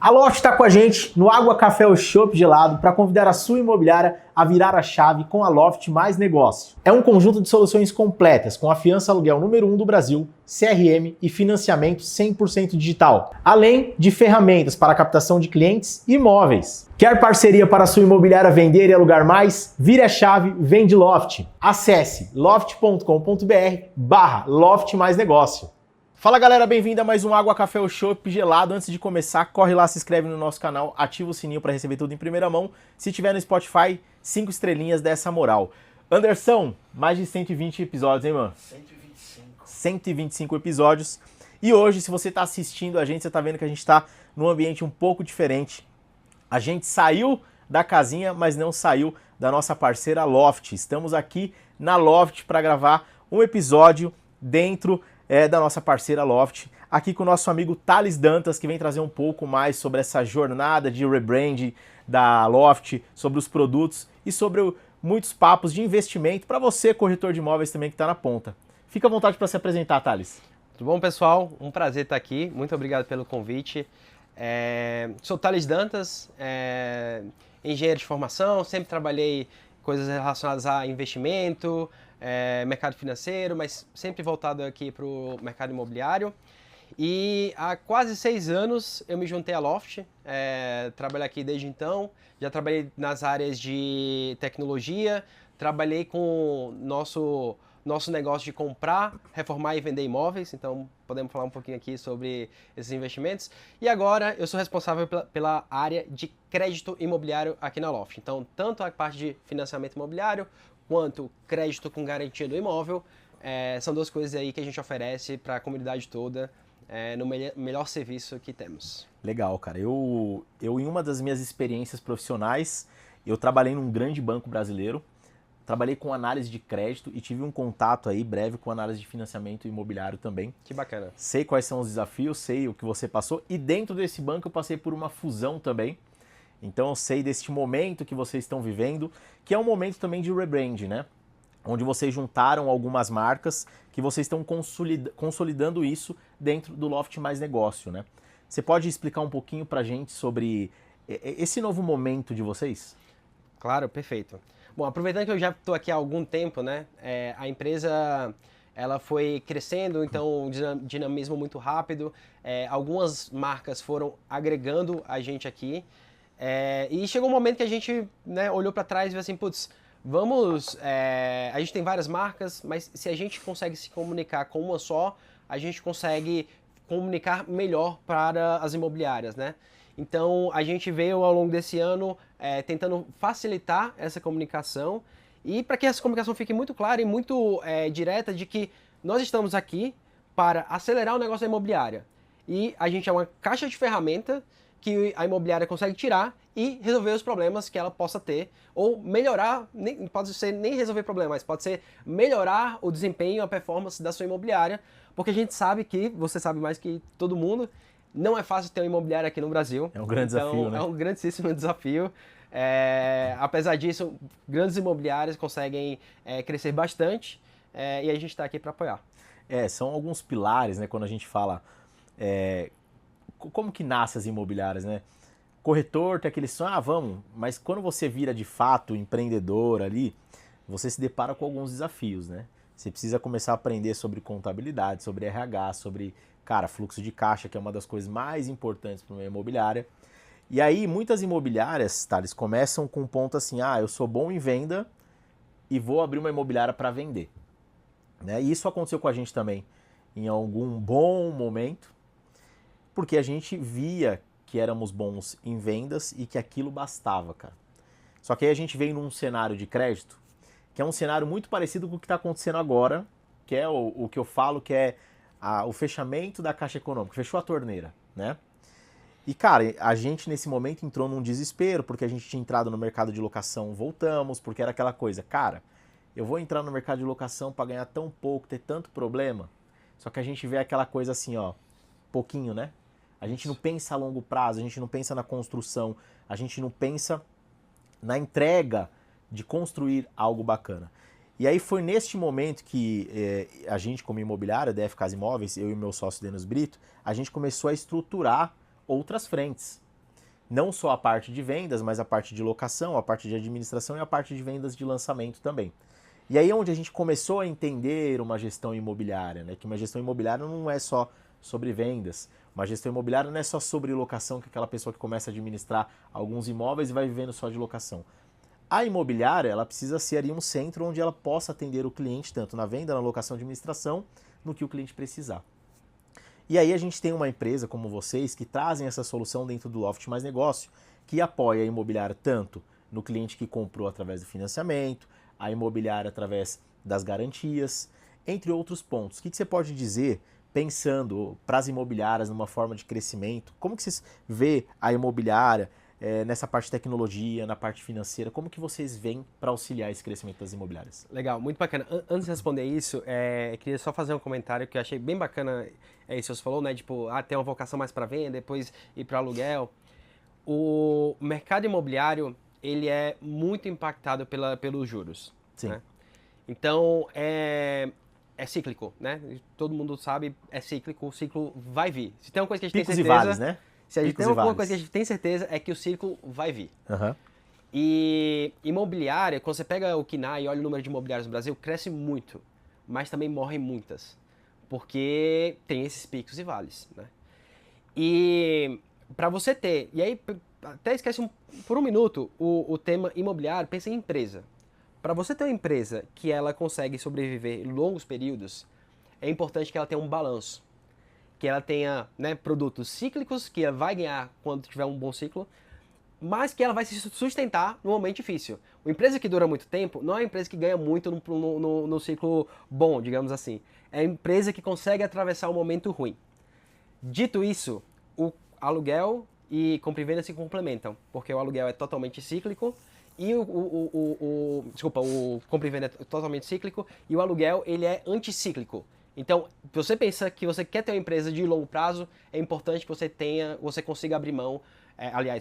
A Loft está com a gente no Água Café ou Chopp Gelado para convidar a sua imobiliária a virar a chave com a Loft Mais Negócio. É um conjunto de soluções completas com a fiança aluguel número 1 do Brasil, CRM e financiamento 100% digital, além de ferramentas para a captação de clientes e imóveis. Quer parceria para a sua imobiliária vender e alugar mais? Vire a chave, vende Loft. Acesse loft.com.br/Loft Mais Negócio. Fala galera, bem-vindo a mais um Água Café ou Chopp Gelado. Antes de começar, corre lá, se inscreve no nosso canal, ativa o sininho para receber tudo em primeira mão. Se tiver no Spotify, 5 estrelinhas dessa moral. Anderson, mais de 120 episódios, hein, mano? 125 episódios. E hoje, se você tá assistindo a gente, você tá vendo que a gente tá num ambiente um pouco diferente. A gente saiu da casinha, mas não saiu da nossa parceira Loft. Estamos aqui na Loft para gravar um episódio dentro da nossa parceira Loft, aqui com o nosso amigo Thales Dantas, que vem trazer um pouco mais sobre essa jornada de rebrand da Loft, sobre os produtos e sobre muitos papos de investimento para você, corretor de imóveis também que está na ponta. Fica à vontade para se apresentar, Thales. Tudo bom, pessoal? Um prazer estar aqui. Muito obrigado pelo convite. Sou Thales Dantas, engenheiro de formação, sempre trabalhei coisas relacionadas a investimento, mercado financeiro, mas sempre voltado aqui para o mercado imobiliário. E há quase 6 anos eu me juntei à Loft, trabalho aqui desde então, já trabalhei nas áreas de tecnologia, trabalhei com nosso negócio de comprar, reformar e vender imóveis, então podemos falar um pouquinho aqui sobre esses investimentos. E agora eu sou responsável pela área de crédito imobiliário aqui na Loft. Então, tanto a parte de financiamento imobiliário, quanto crédito com garantia do imóvel, são duas coisas aí que a gente oferece para a comunidade toda, no melhor serviço que temos. Legal, cara. Eu em uma das minhas experiências profissionais, eu trabalhei num grande banco brasileiro, trabalhei com análise de crédito e tive um contato aí breve com análise de financiamento imobiliário também. Que bacana. Sei quais são os desafios, sei o que você passou e dentro desse banco eu passei por uma fusão também. Então eu sei deste momento que vocês estão vivendo, que é um momento também de rebrand, né? Onde vocês juntaram algumas marcas que vocês estão consolidando isso dentro do Loft Mais Negócio, né? Você pode explicar um pouquinho pra gente sobre esse novo momento de vocês? Claro, perfeito. Bom, aproveitando que eu já estou aqui há algum tempo, né? A empresa ela foi crescendo, então dinamismo muito rápido. Algumas marcas foram agregando a gente aqui. E chegou um momento que a gente, né, olhou para trás e viu assim, putz, a gente tem várias marcas, mas se a gente consegue se comunicar com uma só, a gente consegue comunicar melhor para as imobiliárias, né? Então a gente veio ao longo desse ano tentando facilitar essa comunicação e para que essa comunicação fique muito clara e muito direta de que nós estamos aqui para acelerar o negócio da imobiliária. E a gente é uma caixa de ferramenta que a imobiliária consegue tirar e resolver os problemas que ela possa ter, ou melhorar, pode ser nem resolver problemas, mas pode ser melhorar o desempenho, a performance da sua imobiliária, porque a gente sabe que, você sabe mais que todo mundo, não é fácil ter uma imobiliária aqui no Brasil. É um grande desafio, né? É um grandíssimo desafio. Apesar disso, grandes imobiliárias conseguem crescer bastante e a gente está aqui para apoiar. São alguns pilares, né, quando a gente fala como que nasce as imobiliárias, né? Corretor tem aquele sonho, vamos, mas quando você vira de fato empreendedor ali, você se depara com alguns desafios, né? Você precisa começar a aprender sobre contabilidade, sobre RH, sobre, fluxo de caixa, que é uma das coisas mais importantes para uma imobiliária. E aí, muitas imobiliárias, eles começam com um ponto assim, eu sou bom em venda e vou abrir uma imobiliária para vender. Né? E isso aconteceu com a gente também em algum bom momento, porque a gente via que éramos bons em vendas e que aquilo bastava, cara. Só que aí a gente veio num cenário de crédito, que é um cenário muito parecido com o que está acontecendo agora, que é o que eu falo que é o fechamento da Caixa Econômica, fechou a torneira, né? E, cara, a gente nesse momento entrou num desespero, porque a gente tinha entrado no mercado de locação, voltamos, porque era aquela coisa, eu vou entrar no mercado de locação para ganhar tão pouco, ter tanto problema, só que a gente vê aquela coisa assim, pouquinho, né? A gente não pensa a longo prazo, a gente não pensa na construção, a gente não pensa na entrega de construir algo bacana. E aí foi neste momento que a gente, como imobiliária, DF Casa Imóveis, eu e meu sócio Denis Brito, a gente começou a estruturar outras frentes. Não só a parte de vendas, mas a parte de locação, a parte de administração e a parte de vendas de lançamento também. E aí é onde a gente começou a entender uma gestão imobiliária, né? Que uma gestão imobiliária não é só sobre vendas. Uma gestão imobiliária não é só sobre locação, que é aquela pessoa que começa a administrar alguns imóveis e vai vivendo só de locação. A imobiliária, ela precisa ser ali um centro onde ela possa atender o cliente, tanto na venda, na locação, administração, no que o cliente precisar. E aí a gente tem uma empresa como vocês que trazem essa solução dentro do Loft Mais Negócio, que apoia a imobiliária tanto no cliente que comprou através do financiamento, a imobiliária através das garantias, entre outros pontos. O que você pode dizer, pensando para as imobiliárias numa forma de crescimento? Como que vocês vê a imobiliária nessa parte de tecnologia, na parte financeira? Como que vocês veem para auxiliar esse crescimento das imobiliárias? Legal, muito bacana. Antes de responder isso, queria só fazer um comentário que eu achei bem bacana, isso que você falou, né? Tipo, ter uma vocação mais para venda, depois ir para aluguel. O mercado imobiliário, ele é muito impactado pelos juros. Sim. Né? Então, é cíclico, né? Todo mundo sabe, é cíclico, o ciclo vai vir. Se tem uma coisa que a gente Picos tem e certeza... vales, né? Se a gente Picos tem e alguma vales. coisa que a gente tem certeza é que o ciclo vai vir. Uhum. E imobiliária, quando você pega o KINAI e olha o número de imobiliários no Brasil, cresce muito, mas também morrem muitas, porque tem esses picos e vales, né? E para você ter, e aí até esquece por um minuto o tema imobiliário, pensa em empresa. Para você ter uma empresa que ela consegue sobreviver em longos períodos, é importante que ela tenha um balanço, que ela tenha, né, produtos cíclicos, que ela vai ganhar quando tiver um bom ciclo, mas que ela vai se sustentar no momento difícil. Uma empresa que dura muito tempo não é uma empresa que ganha muito no ciclo bom, digamos assim. É a empresa que consegue atravessar um momento ruim. Dito isso, o aluguel e compra e venda se complementam, porque o aluguel é totalmente cíclico e o compra e venda é totalmente cíclico e o aluguel ele é anticíclico. Então, se você pensa que você quer ter uma empresa de longo prazo, é importante que você consiga abrir mão,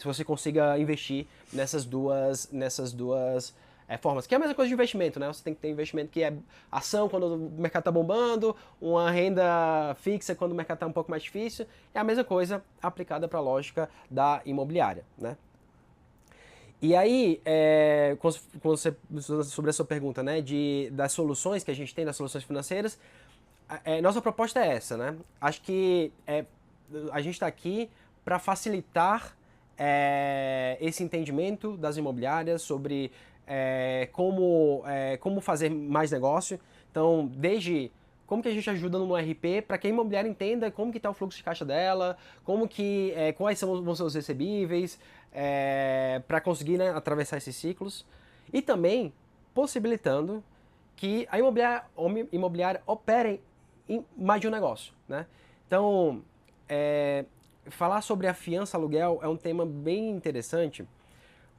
você consiga investir nessas duas formas. Que é a mesma coisa de investimento, né? Você tem que ter investimento que é ação quando o mercado está bombando, uma renda fixa quando o mercado está um pouco mais difícil. É a mesma coisa aplicada para a lógica da imobiliária, né? E aí, sobre a sua pergunta, né, das soluções que a gente tem, das soluções financeiras, nossa proposta é essa, né? Acho que a gente está aqui para facilitar esse entendimento das imobiliárias sobre como fazer mais negócio. Então, desde como que a gente ajuda no RP para que a imobiliária entenda como que está o fluxo de caixa dela, quais vão ser os recebíveis, para conseguir, né, atravessar esses ciclos. E também possibilitando que a imobiliária opere em mais de um negócio, né? Então, falar sobre a fiança aluguel é um tema bem interessante,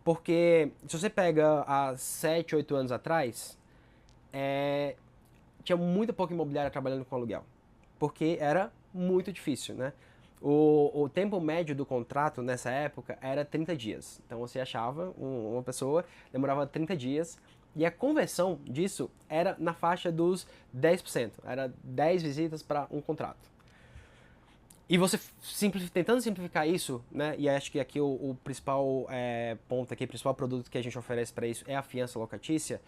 porque se você pega há 7, 8 anos atrás, tinha muito pouca imobiliária trabalhando com aluguel, porque era muito difícil, né? O tempo médio do contrato nessa época era 30 dias. Então você achava uma pessoa, demorava 30 dias, e a conversão disso era na faixa dos 10%. Era 10 visitas para um contrato. E você tentando simplificar isso, né? E acho que aqui o principal ponto aqui, o principal produto que a gente oferece para isso é a fiança locatícia.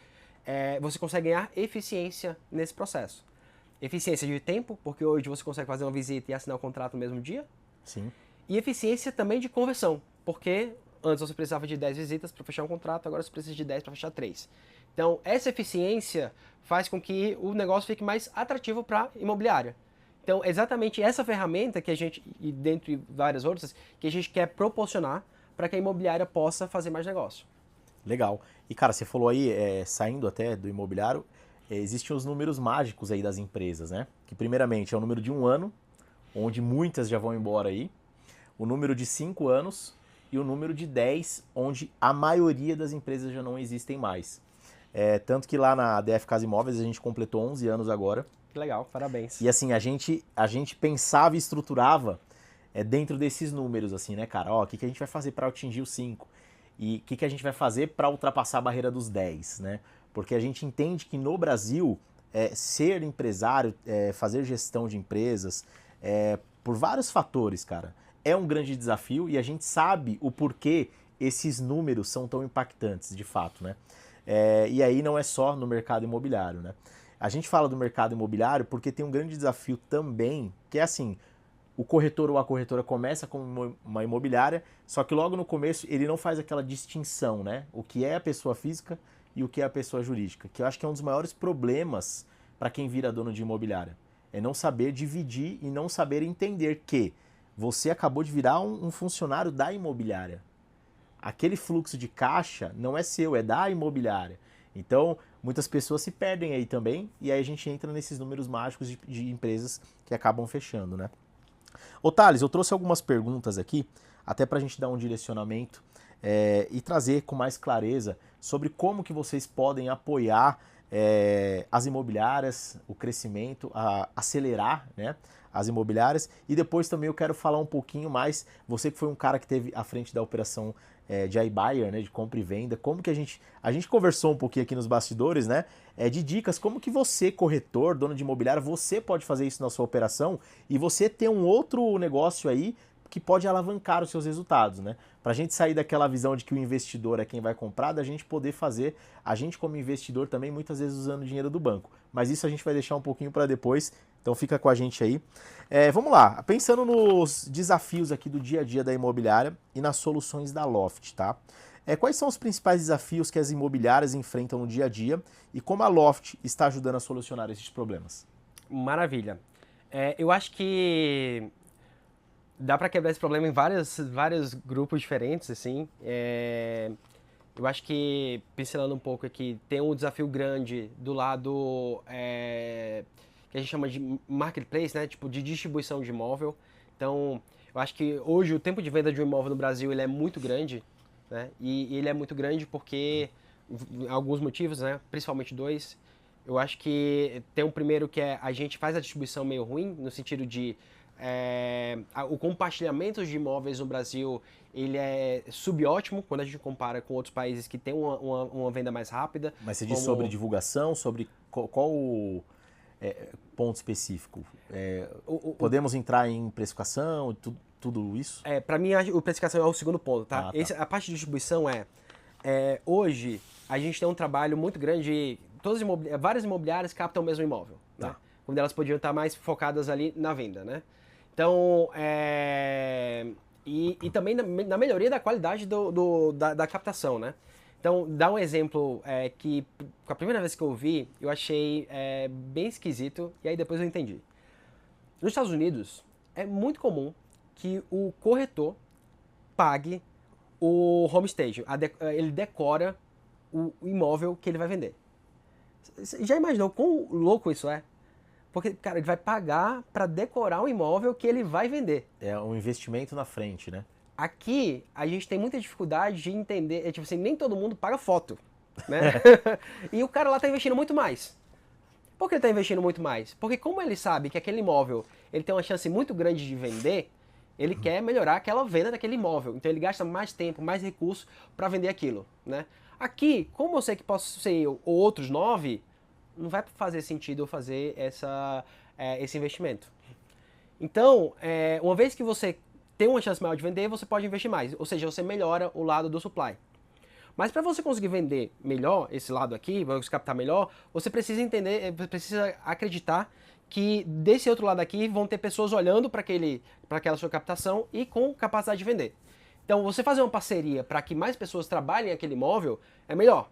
Você consegue ganhar eficiência nesse processo. Eficiência de tempo, porque hoje você consegue fazer uma visita e assinar o contrato no mesmo dia. Sim. E eficiência também de conversão, porque antes você precisava de 10 visitas para fechar um contrato, agora você precisa de 10 para fechar 3. Então, essa eficiência faz com que o negócio fique mais atrativo para a imobiliária. Então, exatamente essa ferramenta que a gente, e dentre várias outras, que a gente quer proporcionar para que a imobiliária possa fazer mais negócio. Legal. E, cara, você falou aí, saindo até do imobiliário, existem os números mágicos aí das empresas, né? Que, primeiramente, é o número de 1 ano, onde muitas já vão embora aí, o número de 5 anos e o número de 10, onde a maioria das empresas já não existem mais. Tanto que lá na DF Casa Imóveis a gente completou 11 anos agora. Que legal, parabéns. E assim, a gente pensava e estruturava dentro desses números, assim, né, cara? Ó, o que a gente vai fazer para atingir os 5? E o que a gente vai fazer para ultrapassar a barreira dos 10, né? Porque a gente entende que no Brasil, ser empresário, fazer gestão de empresas, por vários fatores, cara, é um grande desafio e a gente sabe o porquê esses números são tão impactantes, de fato, né? E aí não é só no mercado imobiliário, né? A gente fala do mercado imobiliário porque tem um grande desafio também, que é assim, o corretor ou a corretora começa como uma imobiliária, só que logo no começo ele não faz aquela distinção, né? O que é a pessoa física e o que é a pessoa jurídica, que eu acho que é um dos maiores problemas para quem vira dono de imobiliária. É não saber dividir e não saber entender que você acabou de virar um funcionário da imobiliária. Aquele fluxo de caixa não é seu, é da imobiliária. Então, muitas pessoas se perdem aí também, e aí a gente entra nesses números mágicos de empresas que acabam fechando, né? Ô Thales, eu trouxe algumas perguntas aqui, até para a gente dar um direcionamento e trazer com mais clareza sobre como que vocês podem apoiar as imobiliárias, o crescimento, acelerar, né, as imobiliárias. E depois também eu quero falar um pouquinho mais, você que foi um cara que teve à frente da operação de iBuyer, né, de compra e venda, como que a gente conversou um pouquinho aqui nos bastidores, né, de dicas, como que você, corretor, dono de imobiliária, você pode fazer isso na sua operação e você ter um outro negócio aí que pode alavancar os seus resultados, né? Para a gente sair daquela visão de que o investidor é quem vai comprar, da gente poder fazer, a gente como investidor também, muitas vezes usando o dinheiro do banco. Mas isso a gente vai deixar um pouquinho para depois, então fica com a gente aí. Vamos lá, pensando nos desafios aqui do dia a dia da imobiliária e nas soluções da Loft, tá? Quais são os principais desafios que as imobiliárias enfrentam no dia a dia e como a Loft está ajudando a solucionar esses problemas? Maravilha. Eu acho que dá para quebrar esse problema em vários grupos diferentes, assim. Eu acho que, pincelando um pouco aqui, tem um desafio grande do lado que a gente chama de marketplace, né? Tipo, de distribuição de imóvel. Então, eu acho que hoje o tempo de venda de um imóvel no Brasil ele é muito grande, né? E ele é muito grande porque, alguns motivos, né? Principalmente dois. Eu acho que tem um primeiro que é a gente faz a distribuição meio ruim, no sentido de o compartilhamento de imóveis no Brasil ele é subótimo quando a gente compara com outros países que têm uma venda mais rápida. Mas você diz sobre divulgação, sobre qual o ponto específico? Podemos entrar em precificação e tudo isso? Para mim, a precificação é o segundo ponto, tá? Ah, tá. A parte de distribuição hoje, a gente tem um trabalho muito grande, várias imobiliárias captam o mesmo imóvel, Tá. né? Quando elas podiam estar mais focadas ali na venda, né? Então, e também na melhoria da qualidade da captação, né? Então, dá um exemplo que, a primeira vez que eu vi, eu achei bem esquisito, e aí depois eu entendi. Nos Estados Unidos, é muito comum que o corretor pague o home staging, ele decora o imóvel que ele vai vender. Você já imaginou quão louco isso é? Porque, cara, ele vai pagar para decorar um imóvel que ele vai vender. É um investimento na frente, né? Aqui, a gente tem muita dificuldade de entender, tipo assim, nem todo mundo paga foto, né? E o cara lá tá investindo muito mais. Por que ele tá investindo muito mais? Porque como ele sabe que aquele imóvel, ele tem uma chance muito grande de vender, ele quer melhorar aquela venda daquele imóvel. Então ele gasta mais tempo, mais recursos para vender aquilo, né? Aqui, como eu sei que posso ser eu ou outros 9, não vai fazer sentido eu fazer esse investimento. Então, uma vez que você tem uma chance maior de vender, você pode investir mais. Ou seja, você melhora o lado do supply. Mas para você conseguir vender melhor esse lado aqui, você captar melhor, você precisa entender, precisa acreditar que desse outro lado aqui vão ter pessoas olhando para aquela sua captação e com capacidade de vender. Então, você fazer uma parceria para que mais pessoas trabalhem aquele imóvel é melhor.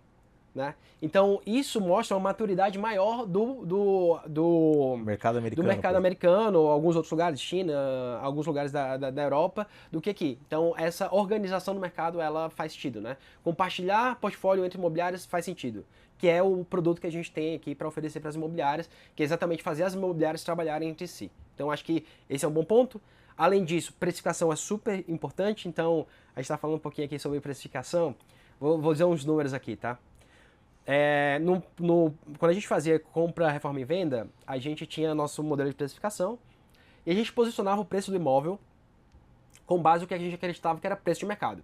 Né? Então, isso mostra uma maturidade maior do mercado americano, ou alguns outros lugares, China, alguns lugares da Europa, do que aqui. Então, essa organização do mercado, ela faz sentido. Né? Compartilhar portfólio entre imobiliárias faz sentido, que é o produto que a gente tem aqui para oferecer para as imobiliárias, que é exatamente fazer as imobiliárias trabalharem entre si. Então, acho que esse é um bom ponto. Além disso, precificação é super importante, então, a gente está falando um pouquinho aqui sobre precificação. Vou dizer uns números aqui, tá? Quando a gente fazia compra, reforma e venda, a gente tinha nosso modelo de precificação e a gente posicionava o preço do imóvel com base no que a gente acreditava que era preço de mercado.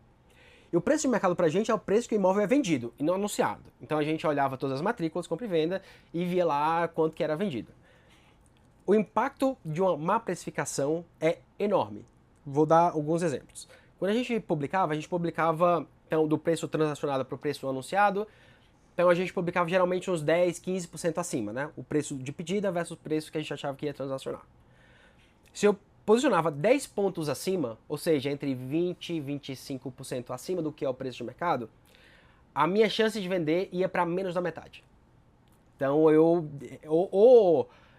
E o preço de mercado pra gente é o preço que o imóvel é vendido e não anunciado. Então a gente olhava todas as matrículas, compra e venda, e via lá quanto que era vendido. O impacto de uma má precificação é enorme. Vou dar alguns exemplos. Quando a gente publicava então, do preço transacionado para o preço anunciado. Então a gente publicava geralmente uns 10, 15% acima, né? O preço de pedida versus o preço que a gente achava que ia transacionar. Se eu posicionava 10 pontos acima, ou seja, entre 20 e 25% acima do que é o preço de mercado, a minha chance de vender ia para menos da metade. Então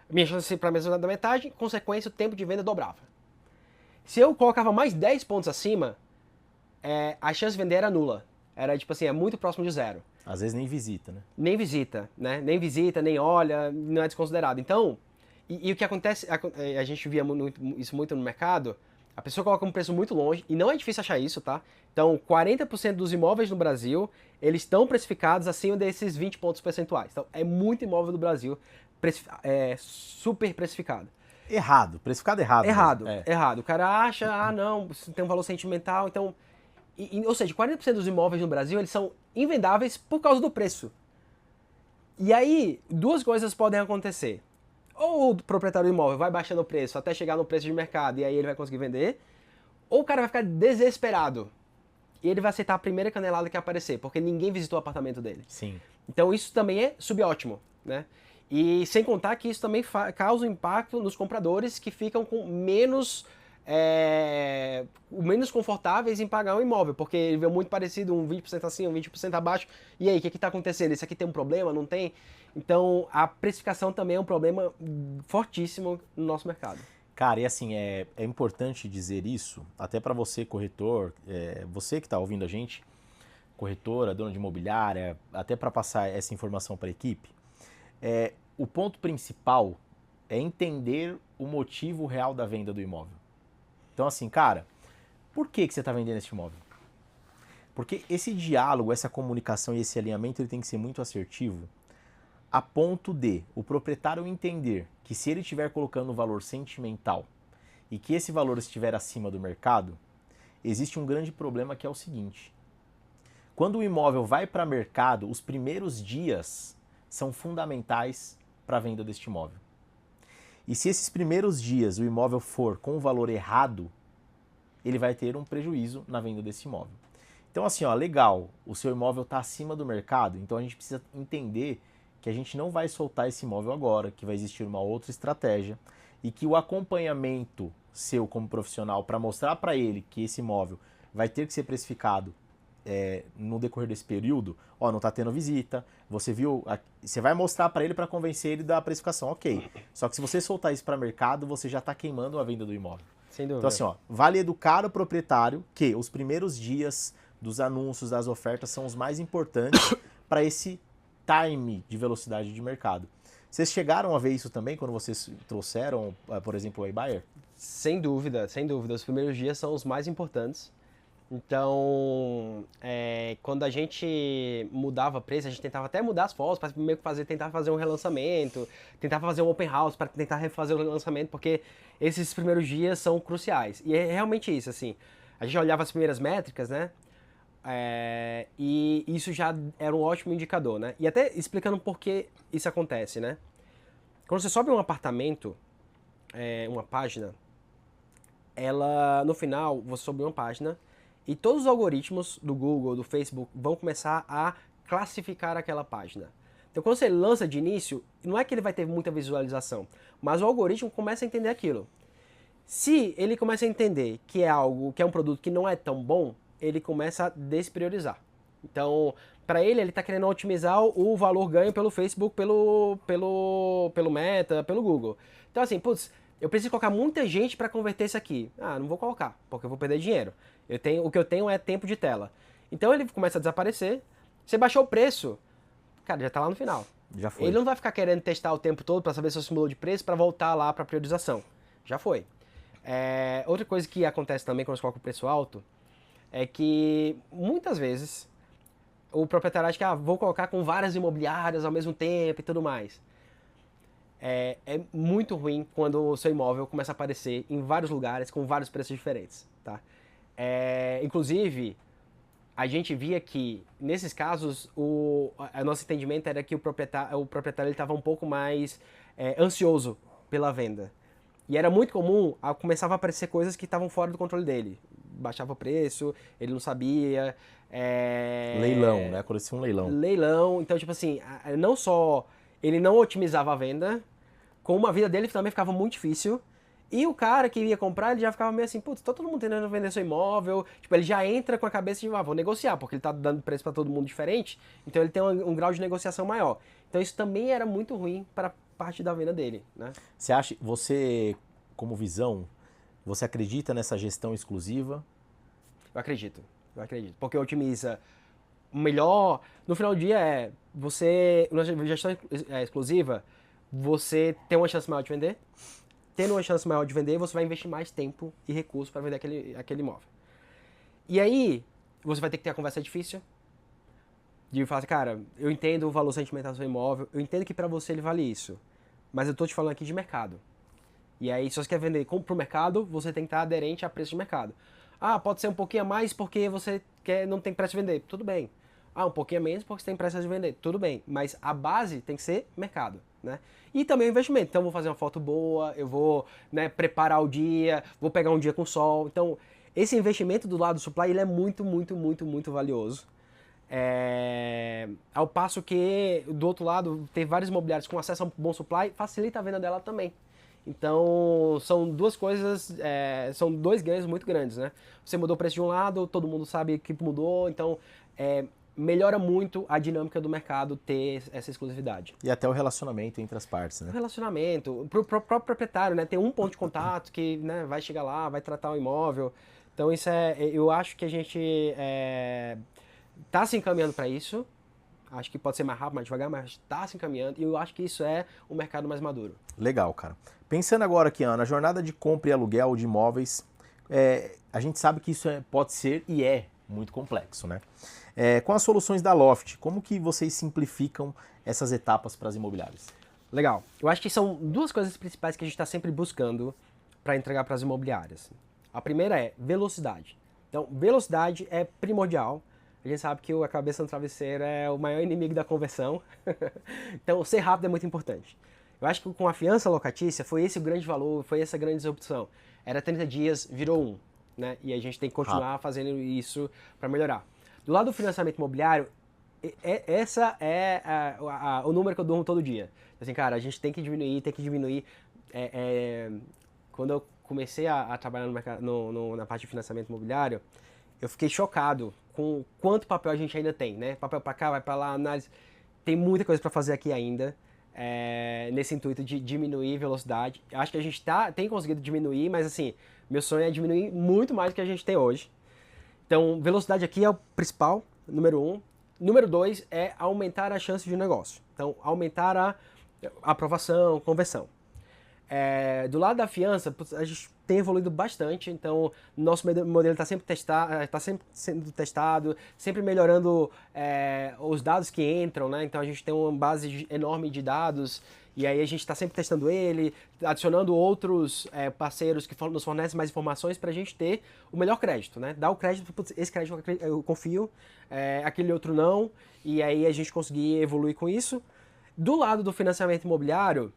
minha chance para menos da metade, consequência, o tempo de venda dobrava. Se eu colocava mais 10 pontos acima, a chance de vender era nula. Era tipo assim, é muito próximo de zero. Às vezes nem visita, né? Nem visita, né? Nem visita, nem olha, não é desconsiderado. Então, e o que acontece, a gente via isso muito no mercado, a pessoa coloca um preço muito longe, e não é difícil achar isso, tá? Então, 40% dos imóveis no Brasil, eles estão precificados acima desses 20 pontos percentuais. Então, é muito imóvel do Brasil super precificado. Errado, precificado errado. Errado. O cara acha, não, tem um valor sentimental, então... ou seja, 40% dos imóveis no Brasil, eles são invendáveis por causa do preço. E aí, duas coisas podem acontecer. Ou o proprietário do imóvel vai baixando o preço até chegar no preço de mercado e aí ele vai conseguir vender, ou o cara vai ficar desesperado e ele vai aceitar a primeira canelada que aparecer, porque ninguém visitou o apartamento dele. Sim. Então isso também é subótimo, né? E sem contar que isso também causa um impacto nos compradores que ficam com menos confortáveis em pagar um imóvel, porque ele vê muito parecido, um 20% acima, um 20% abaixo, e aí, o que está acontecendo? Isso aqui tem um problema? Não tem? Então, a precificação também é um problema fortíssimo no nosso mercado. Cara, e assim, é importante dizer isso, até para você, corretor, você que está ouvindo a gente, corretora, dona de imobiliária, até para passar essa informação para a equipe, o ponto principal é entender o motivo real da venda do imóvel. Então assim, cara, por que você está vendendo esse imóvel? Porque esse diálogo, essa comunicação e esse alinhamento ele tem que ser muito assertivo a ponto de o proprietário entender que se ele estiver colocando um valor sentimental e que esse valor estiver acima do mercado, existe um grande problema que é o seguinte. Quando o imóvel vai para mercado, os primeiros dias são fundamentais para a venda deste imóvel. E se esses primeiros dias o imóvel for com o valor errado, ele vai ter um prejuízo na venda desse imóvel. Então assim, ó, legal, o seu imóvel está acima do mercado, então a gente precisa entender que a gente não vai soltar esse imóvel agora, que vai existir uma outra estratégia e que o acompanhamento seu como profissional para mostrar para ele que esse imóvel vai ter que ser precificado no decorrer desse período, ó, não está tendo visita, você viu, você vai mostrar para ele para convencer ele da precificação, ok. Só que se você soltar isso para mercado, você já está queimando a venda do imóvel. Sem dúvida. Então assim, ó, vale educar o proprietário que os primeiros dias dos anúncios, das ofertas são os mais importantes para esse time de velocidade de mercado. Vocês chegaram a ver isso também quando vocês trouxeram, por exemplo, o iBuyer? Sem dúvida, sem dúvida. Os primeiros dias são os mais importantes. Então, quando a gente mudava preço, a gente tentava até mudar as fotos para meio que tentar fazer um relançamento, tentava fazer um open house para tentar refazer o relançamento, porque esses primeiros dias são cruciais. E é realmente isso, assim. A gente olhava as primeiras métricas, né? E isso já era um ótimo indicador, né? E até explicando por que isso acontece, né? Quando você sobe um apartamento, uma página, no final, você sobe uma página e todos os algoritmos do Google, do Facebook, vão começar a classificar aquela página. Então, quando você lança de início, não é que ele vai ter muita visualização, mas o algoritmo começa a entender aquilo. Se ele começa a entender que é um produto que não é tão bom, ele começa a despriorizar. Então, para ele está querendo otimizar o valor ganho pelo Facebook, pelo Meta, pelo Google. Então, assim, putz, eu preciso colocar muita gente para converter isso aqui. Não vou colocar, porque eu vou perder dinheiro. O que eu tenho é tempo de tela. Então, ele começa a desaparecer. Você baixou o preço, cara, já está lá no final. Já foi. Ele não vai ficar querendo testar o tempo todo para saber se você mudou de preço para voltar lá para priorização. Já foi. Outra coisa que acontece também quando você coloca o preço alto é que muitas vezes o proprietário acha que vou colocar com várias imobiliárias ao mesmo tempo e tudo mais. É muito ruim quando o seu imóvel começa a aparecer em vários lugares com vários preços diferentes, tá? Inclusive, a gente via que, nesses casos, o nosso entendimento era que o proprietário estava um pouco mais ansioso pela venda. E era muito comum, começava a aparecer coisas que estavam fora do controle dele. Baixava o preço, ele não sabia. Leilão, né? Aconteceu um leilão. Leilão. Então, tipo assim, não só ele não otimizava a venda, como a vida dele também ficava muito difícil. E o cara que ia comprar, ele já ficava meio assim, putz, tá todo mundo tentando vender seu imóvel. Tipo, ele já entra com a cabeça de, vou negociar, porque ele tá dando preço pra todo mundo diferente. Então ele tem um grau de negociação maior. Então isso também era muito ruim para parte da venda dele, né? Você acha, você, como visão, você acredita nessa gestão exclusiva? Eu acredito. Porque otimiza o melhor. No final do dia na gestão exclusiva, você tem uma chance maior de vender. Tendo uma chance maior de vender, você vai investir mais tempo e recursos para vender aquele imóvel. E aí, você vai ter que ter a conversa difícil. De falar, cara, eu entendo o valor sentimental do seu imóvel, eu entendo que para você ele vale isso. Mas eu tô te falando aqui de mercado. E aí, se você quer vender pro mercado, você tem que estar aderente a preço de mercado. Pode ser um pouquinho a mais porque você não tem pressa de vender. Tudo bem. Um pouquinho a menos porque você tem pressa de vender. Tudo bem. Mas a base tem que ser mercado, né? E também o investimento. Então, eu vou fazer uma foto boa, eu vou, né, preparar o dia, vou pegar um dia com sol. Então, esse investimento do lado do supply, ele é muito, muito, muito, muito valioso. Ao passo que, do outro lado, ter vários imobiliários com acesso a um bom supply facilita a venda dela também. Então, são duas coisas, são dois ganhos muito grandes, né? Você mudou o preço de um lado, todo mundo sabe que mudou, então melhora muito a dinâmica do mercado ter essa exclusividade. E até o relacionamento entre as partes, né? O relacionamento, pro próprio proprietário, né? Tem um ponto de contato que, né, vai chegar lá, vai tratar o imóvel. Então, isso eu acho que a gente tá se encaminhando para isso. Acho que pode ser mais rápido, mais devagar, mas está se encaminhando. E eu acho que isso é um mercado mais maduro. Legal, cara. Pensando agora aqui, Ana, na jornada de compra e aluguel de imóveis, a gente sabe que isso pode ser e é muito complexo, né? Com as soluções da Loft, como que vocês simplificam essas etapas para as imobiliárias? Legal. Eu acho que são duas coisas principais que a gente está sempre buscando para entregar para as imobiliárias. A primeira é velocidade. Então, velocidade é primordial. A gente sabe que a cabeça no travesseiro é o maior inimigo da conversão. Então, ser rápido é muito importante. Eu acho que com a fiança locatícia foi esse o grande valor, foi essa grande disrupção. Era 30 dias, virou 1, né? E a gente tem que continuar fazendo isso para melhorar. Do lado do financiamento imobiliário, essa é o número que eu durmo todo dia. Assim, cara, a gente tem que diminuir, Quando eu comecei a trabalhar no mercado, na parte de financiamento imobiliário, eu fiquei chocado com quanto papel a gente ainda tem, né? Papel para cá, vai para lá, análise. Tem muita coisa para fazer aqui ainda, nesse intuito de diminuir velocidade. Acho que a gente tem conseguido diminuir, mas assim, meu sonho é diminuir muito mais do que a gente tem hoje. Então, velocidade aqui é o principal, número 1. Número 2 é aumentar a chance de negócio. Então, aumentar a aprovação, conversão. Do lado da fiança, a gente tem evoluído bastante, então nosso modelo está sempre sendo testado, sempre melhorando os dados que entram, né? Então a gente tem uma base enorme de dados e aí a gente está sempre testando ele, adicionando outros parceiros que nos fornecem mais informações para a gente ter o melhor crédito, né? Dar o crédito, esse crédito eu confio, aquele outro não, e aí a gente conseguir evoluir com isso. Do lado do financiamento imobiliário,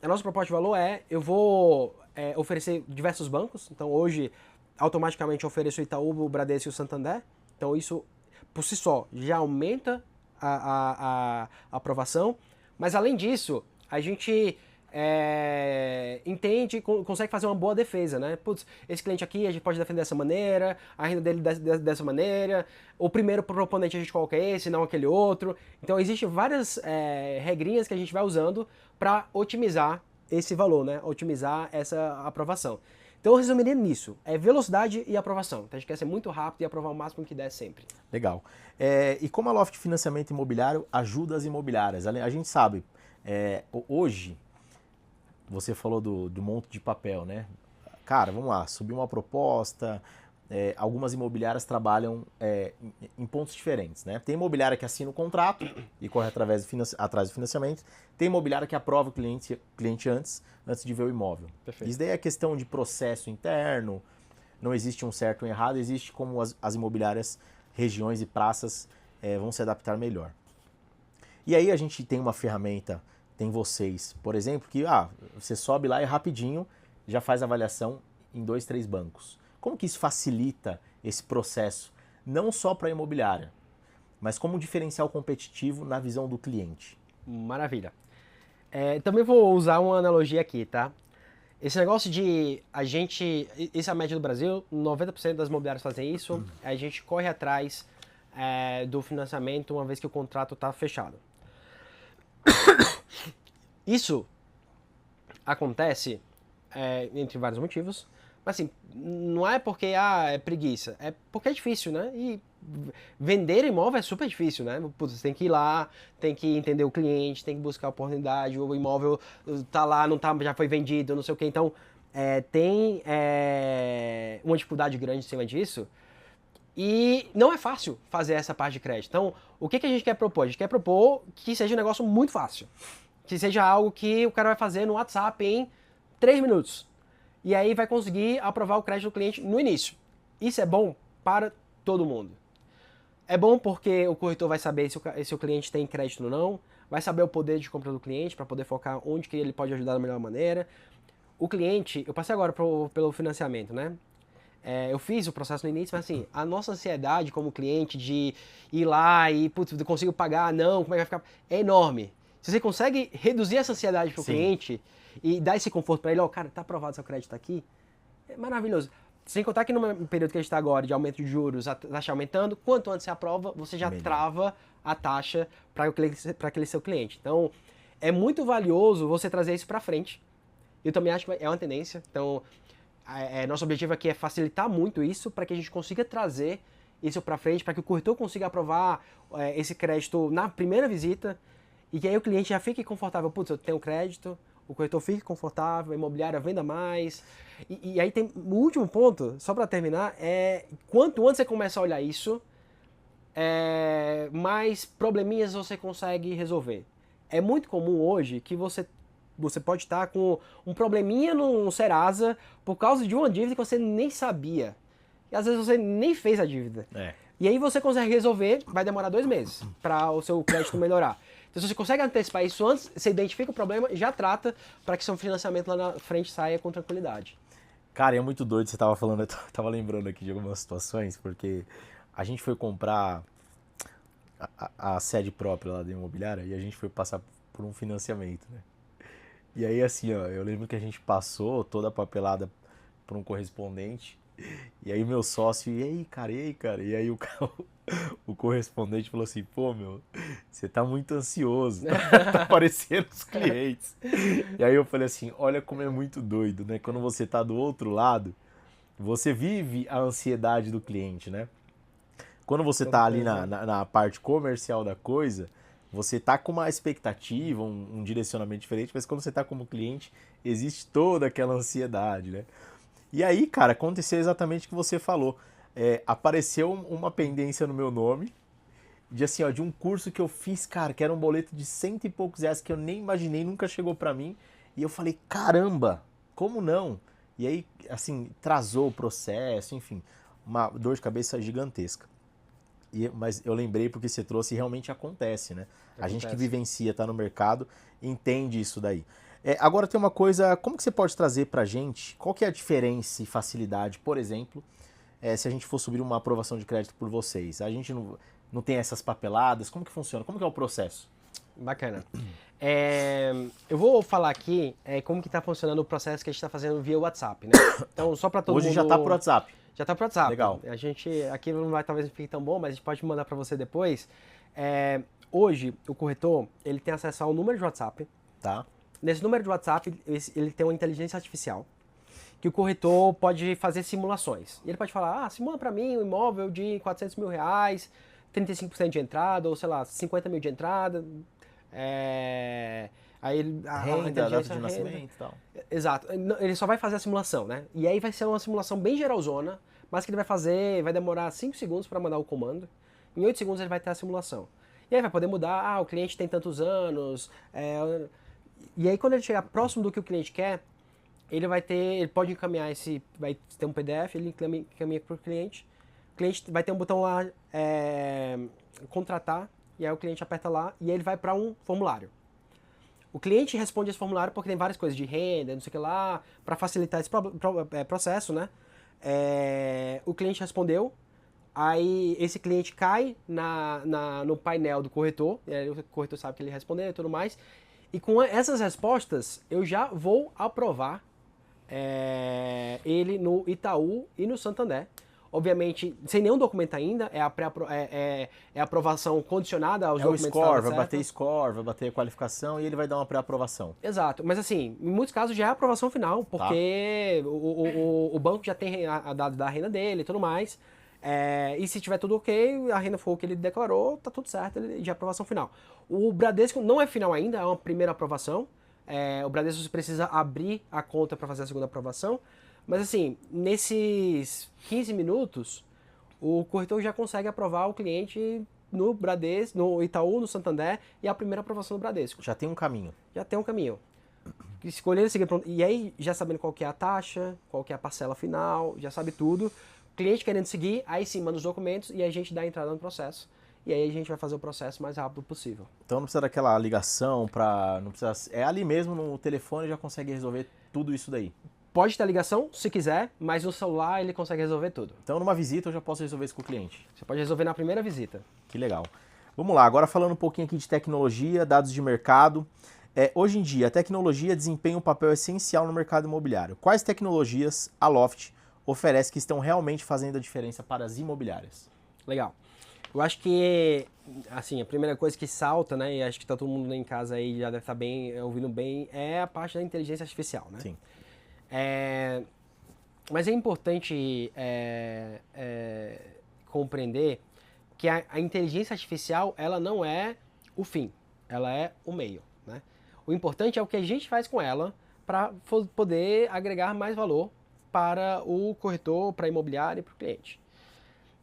a nossa proposta de valor eu vou oferecer diversos bancos. Então, hoje, automaticamente eu ofereço o Itaú, o Bradesco e o Santander. Então, isso, por si só, já aumenta a aprovação. Mas, além disso, a gente entende, consegue fazer uma boa defesa, né? Putz, esse cliente aqui a gente pode defender dessa maneira, a renda dele dessa maneira, o primeiro proponente a gente coloca esse, não aquele outro. Então, existem várias regrinhas que a gente vai usando para otimizar esse valor, né? Otimizar essa aprovação. Então, eu resumiria nisso. Velocidade e aprovação. Então, a gente quer ser muito rápido e aprovar o máximo que der sempre. Legal. E como a Loft Financiamento Imobiliário ajuda as imobiliárias? A gente sabe, hoje, você falou do monte de papel, né? Cara, vamos lá, subiu uma proposta, algumas imobiliárias trabalham em pontos diferentes, né? Tem imobiliária que assina o contrato e corre atrás do financiamento, tem imobiliária que aprova o cliente antes de ver o imóvel. Perfeito. Isso daí é questão de processo interno, não existe um certo ou um errado, existe como as imobiliárias regiões e praças vão se adaptar melhor. E aí a gente tem uma ferramenta, tem vocês, por exemplo, que você sobe lá e rapidinho já faz a avaliação em 2, 3 bancos. Como que isso facilita esse processo, não só para a imobiliária, mas como um diferencial competitivo na visão do cliente? Maravilha. Também vou usar uma analogia aqui, tá? Esse negócio isso é a média do Brasil, 90% das imobiliárias fazem isso, a gente corre atrás do financiamento uma vez que o contrato está fechado. Isso acontece entre vários motivos, mas assim, não é porque é preguiça, é porque é difícil, né? E vender imóvel é super difícil, né? Putz, você tem que ir lá, tem que entender o cliente, tem que buscar a oportunidade, o imóvel tá lá, não tá, já foi vendido, não sei o que. Então, tem uma dificuldade grande em cima disso. E não é fácil fazer essa parte de crédito. Então, o que a gente quer propor? A gente quer propor que seja um negócio muito fácil. Que seja algo que o cara vai fazer no WhatsApp em 3 minutos. E aí vai conseguir aprovar o crédito do cliente no início. Isso é bom para todo mundo. É bom porque o corretor vai saber se o cliente tem crédito ou não, vai saber o poder de compra do cliente para poder focar onde que ele pode ajudar da melhor maneira. O cliente, eu passei agora pelo financiamento, né? Eu fiz o processo no início, mas assim, a nossa ansiedade como cliente de ir lá e, putz, eu consigo pagar, não, como é que vai ficar? É enorme. Se você consegue reduzir essa ansiedade para o cliente e dar esse conforto para ele, cara, tá aprovado seu crédito aqui, é maravilhoso. Sem contar que no período que a gente está agora, de aumento de juros, a taxa aumentando, quanto antes você aprova, você já trava a taxa para aquele seu cliente. Então, é muito valioso você trazer isso para frente. Eu também acho que é uma tendência. Então, nosso objetivo aqui é facilitar muito isso para que a gente consiga trazer isso para frente, para que o corretor consiga aprovar esse crédito na primeira visita e que aí o cliente já fique confortável. Putz, eu tenho crédito, o corretor fique confortável, a imobiliária venda mais. E aí tem o último ponto, só para terminar, quanto antes você começa a olhar isso, mais probleminhas você consegue resolver. É muito comum hoje que você pode estar com um probleminha no Serasa por causa de uma dívida que você nem sabia. E às vezes você nem fez a dívida. E aí você consegue resolver, vai demorar 2 meses para o seu crédito melhorar. Então, se você consegue antecipar isso antes, você identifica o problema e já trata para que seu financiamento lá na frente saia com tranquilidade. Cara, é muito doido, você tava falando, eu tava lembrando aqui de algumas situações, porque a gente foi comprar a sede própria lá da imobiliária e a gente foi passar por um financiamento, né? E aí, assim, ó, eu lembro que a gente passou toda a papelada por um correspondente. E aí meu sócio, e aí, cara? E aí o correspondente falou assim, pô, meu, você tá muito ansioso, tá aparecendo os clientes. E aí eu falei assim, olha como é muito doido, né? Quando você tá do outro lado, você vive a ansiedade do cliente, né? Quando você tá ali na parte comercial da coisa, você tá com uma expectativa, um direcionamento diferente, mas quando você tá como cliente, existe toda aquela ansiedade, né? E aí, cara, aconteceu exatamente o que você falou. Apareceu uma pendência no meu nome, de um curso que eu fiz, cara, que era um boleto de 100 e poucos reais que eu nem imaginei, nunca chegou pra mim. E eu falei, caramba, como não? E aí, assim, atrasou o processo, enfim, uma dor de cabeça gigantesca. Mas eu lembrei porque você trouxe e realmente acontece, né? A gente que vivencia, tá no mercado, entende isso daí. Agora tem uma coisa, como que você pode trazer pra gente, qual que é a diferença e facilidade, por exemplo, se a gente for subir uma aprovação de crédito por vocês? A gente não tem essas papeladas, como que funciona? Como que é o processo? Bacana. Eu vou falar aqui como que tá funcionando o processo que a gente está fazendo via WhatsApp, né? Então, só para todo mundo... Hoje já tá por WhatsApp. Já tá por WhatsApp. Legal. A gente, aqui talvez não fique tão bom, mas a gente pode mandar para você depois. Hoje, o corretor, ele tem acesso ao número de WhatsApp. Tá. Nesse número de WhatsApp, ele tem uma inteligência artificial, que o corretor pode fazer simulações. E ele pode falar, simula para mim um imóvel de 400 mil reais, 35% de entrada, ou sei lá, 50 mil de entrada. Aí Renda, data de nascimento e tal. Exato. Ele só vai fazer a simulação, né? E aí vai ser uma simulação bem geralzona, mas que ele vai demorar 5 segundos para mandar o comando. Em 8 segundos ele vai ter a simulação. E aí vai poder mudar, o cliente tem tantos anos. E aí quando ele chegar próximo do que o cliente quer, ele pode encaminhar vai ter um PDF, ele encaminha para o cliente cliente vai ter um botão lá, contratar, e aí o cliente aperta lá e ele vai para um formulário. O cliente responde esse formulário porque tem várias coisas de renda, não sei o que lá, para facilitar esse processo, né? O cliente respondeu, aí esse cliente cai no painel do corretor, e aí o corretor sabe que ele respondeu e tudo mais, e com essas respostas eu já vou aprovar ele no Itaú e no Santander. Obviamente, sem nenhum documento ainda, é a aprovação condicionada aos documentos. O score, vai bater score, vai bater a qualificação e ele vai dar uma pré-aprovação. Exato, mas assim, em muitos casos já é a aprovação final, porque o banco já tem a dado da renda dele e tudo mais. E se tiver tudo ok, a renda for o que ele declarou, tá tudo certo, ele já é aprovação final. O Bradesco não é final ainda, é uma primeira aprovação. O Bradesco você precisa abrir a conta para fazer a segunda aprovação. Mas assim, nesses 15 minutos, o corretor já consegue aprovar o cliente no Bradesco, no Itaú, no Santander, e a primeira aprovação do Bradesco. Já tem um caminho. Já tem um caminho. Escolher seguir pronto. E aí, já sabendo qual que é a taxa, qual que é a parcela final, já sabe tudo. O cliente querendo seguir, aí sim manda os documentos e a gente dá a entrada no processo. E aí a gente vai fazer o processo o mais rápido possível. Então não precisa daquela ligação não precisa. É ali mesmo no telefone já consegue resolver tudo isso daí. Pode ter ligação, se quiser, mas no celular ele consegue resolver tudo. Então numa visita eu já posso resolver isso com o cliente. Você pode resolver na primeira visita. Que legal. Vamos lá, agora falando um pouquinho aqui de tecnologia, dados de mercado. Hoje em dia, a tecnologia desempenha um papel essencial no mercado imobiliário. Quais tecnologias a Loft oferece que estão realmente fazendo a diferença para as imobiliárias? Legal. Eu acho que, assim, a primeira coisa que salta, né, e acho que tá todo mundo em casa aí já deve estar bem, ouvindo bem, é a parte da inteligência artificial, né? Sim. Mas é importante compreender que a inteligência artificial, ela não é o fim, ela é o meio, né? O importante é o que a gente faz com ela para poder agregar mais valor para o corretor, para a imobiliária e para o cliente.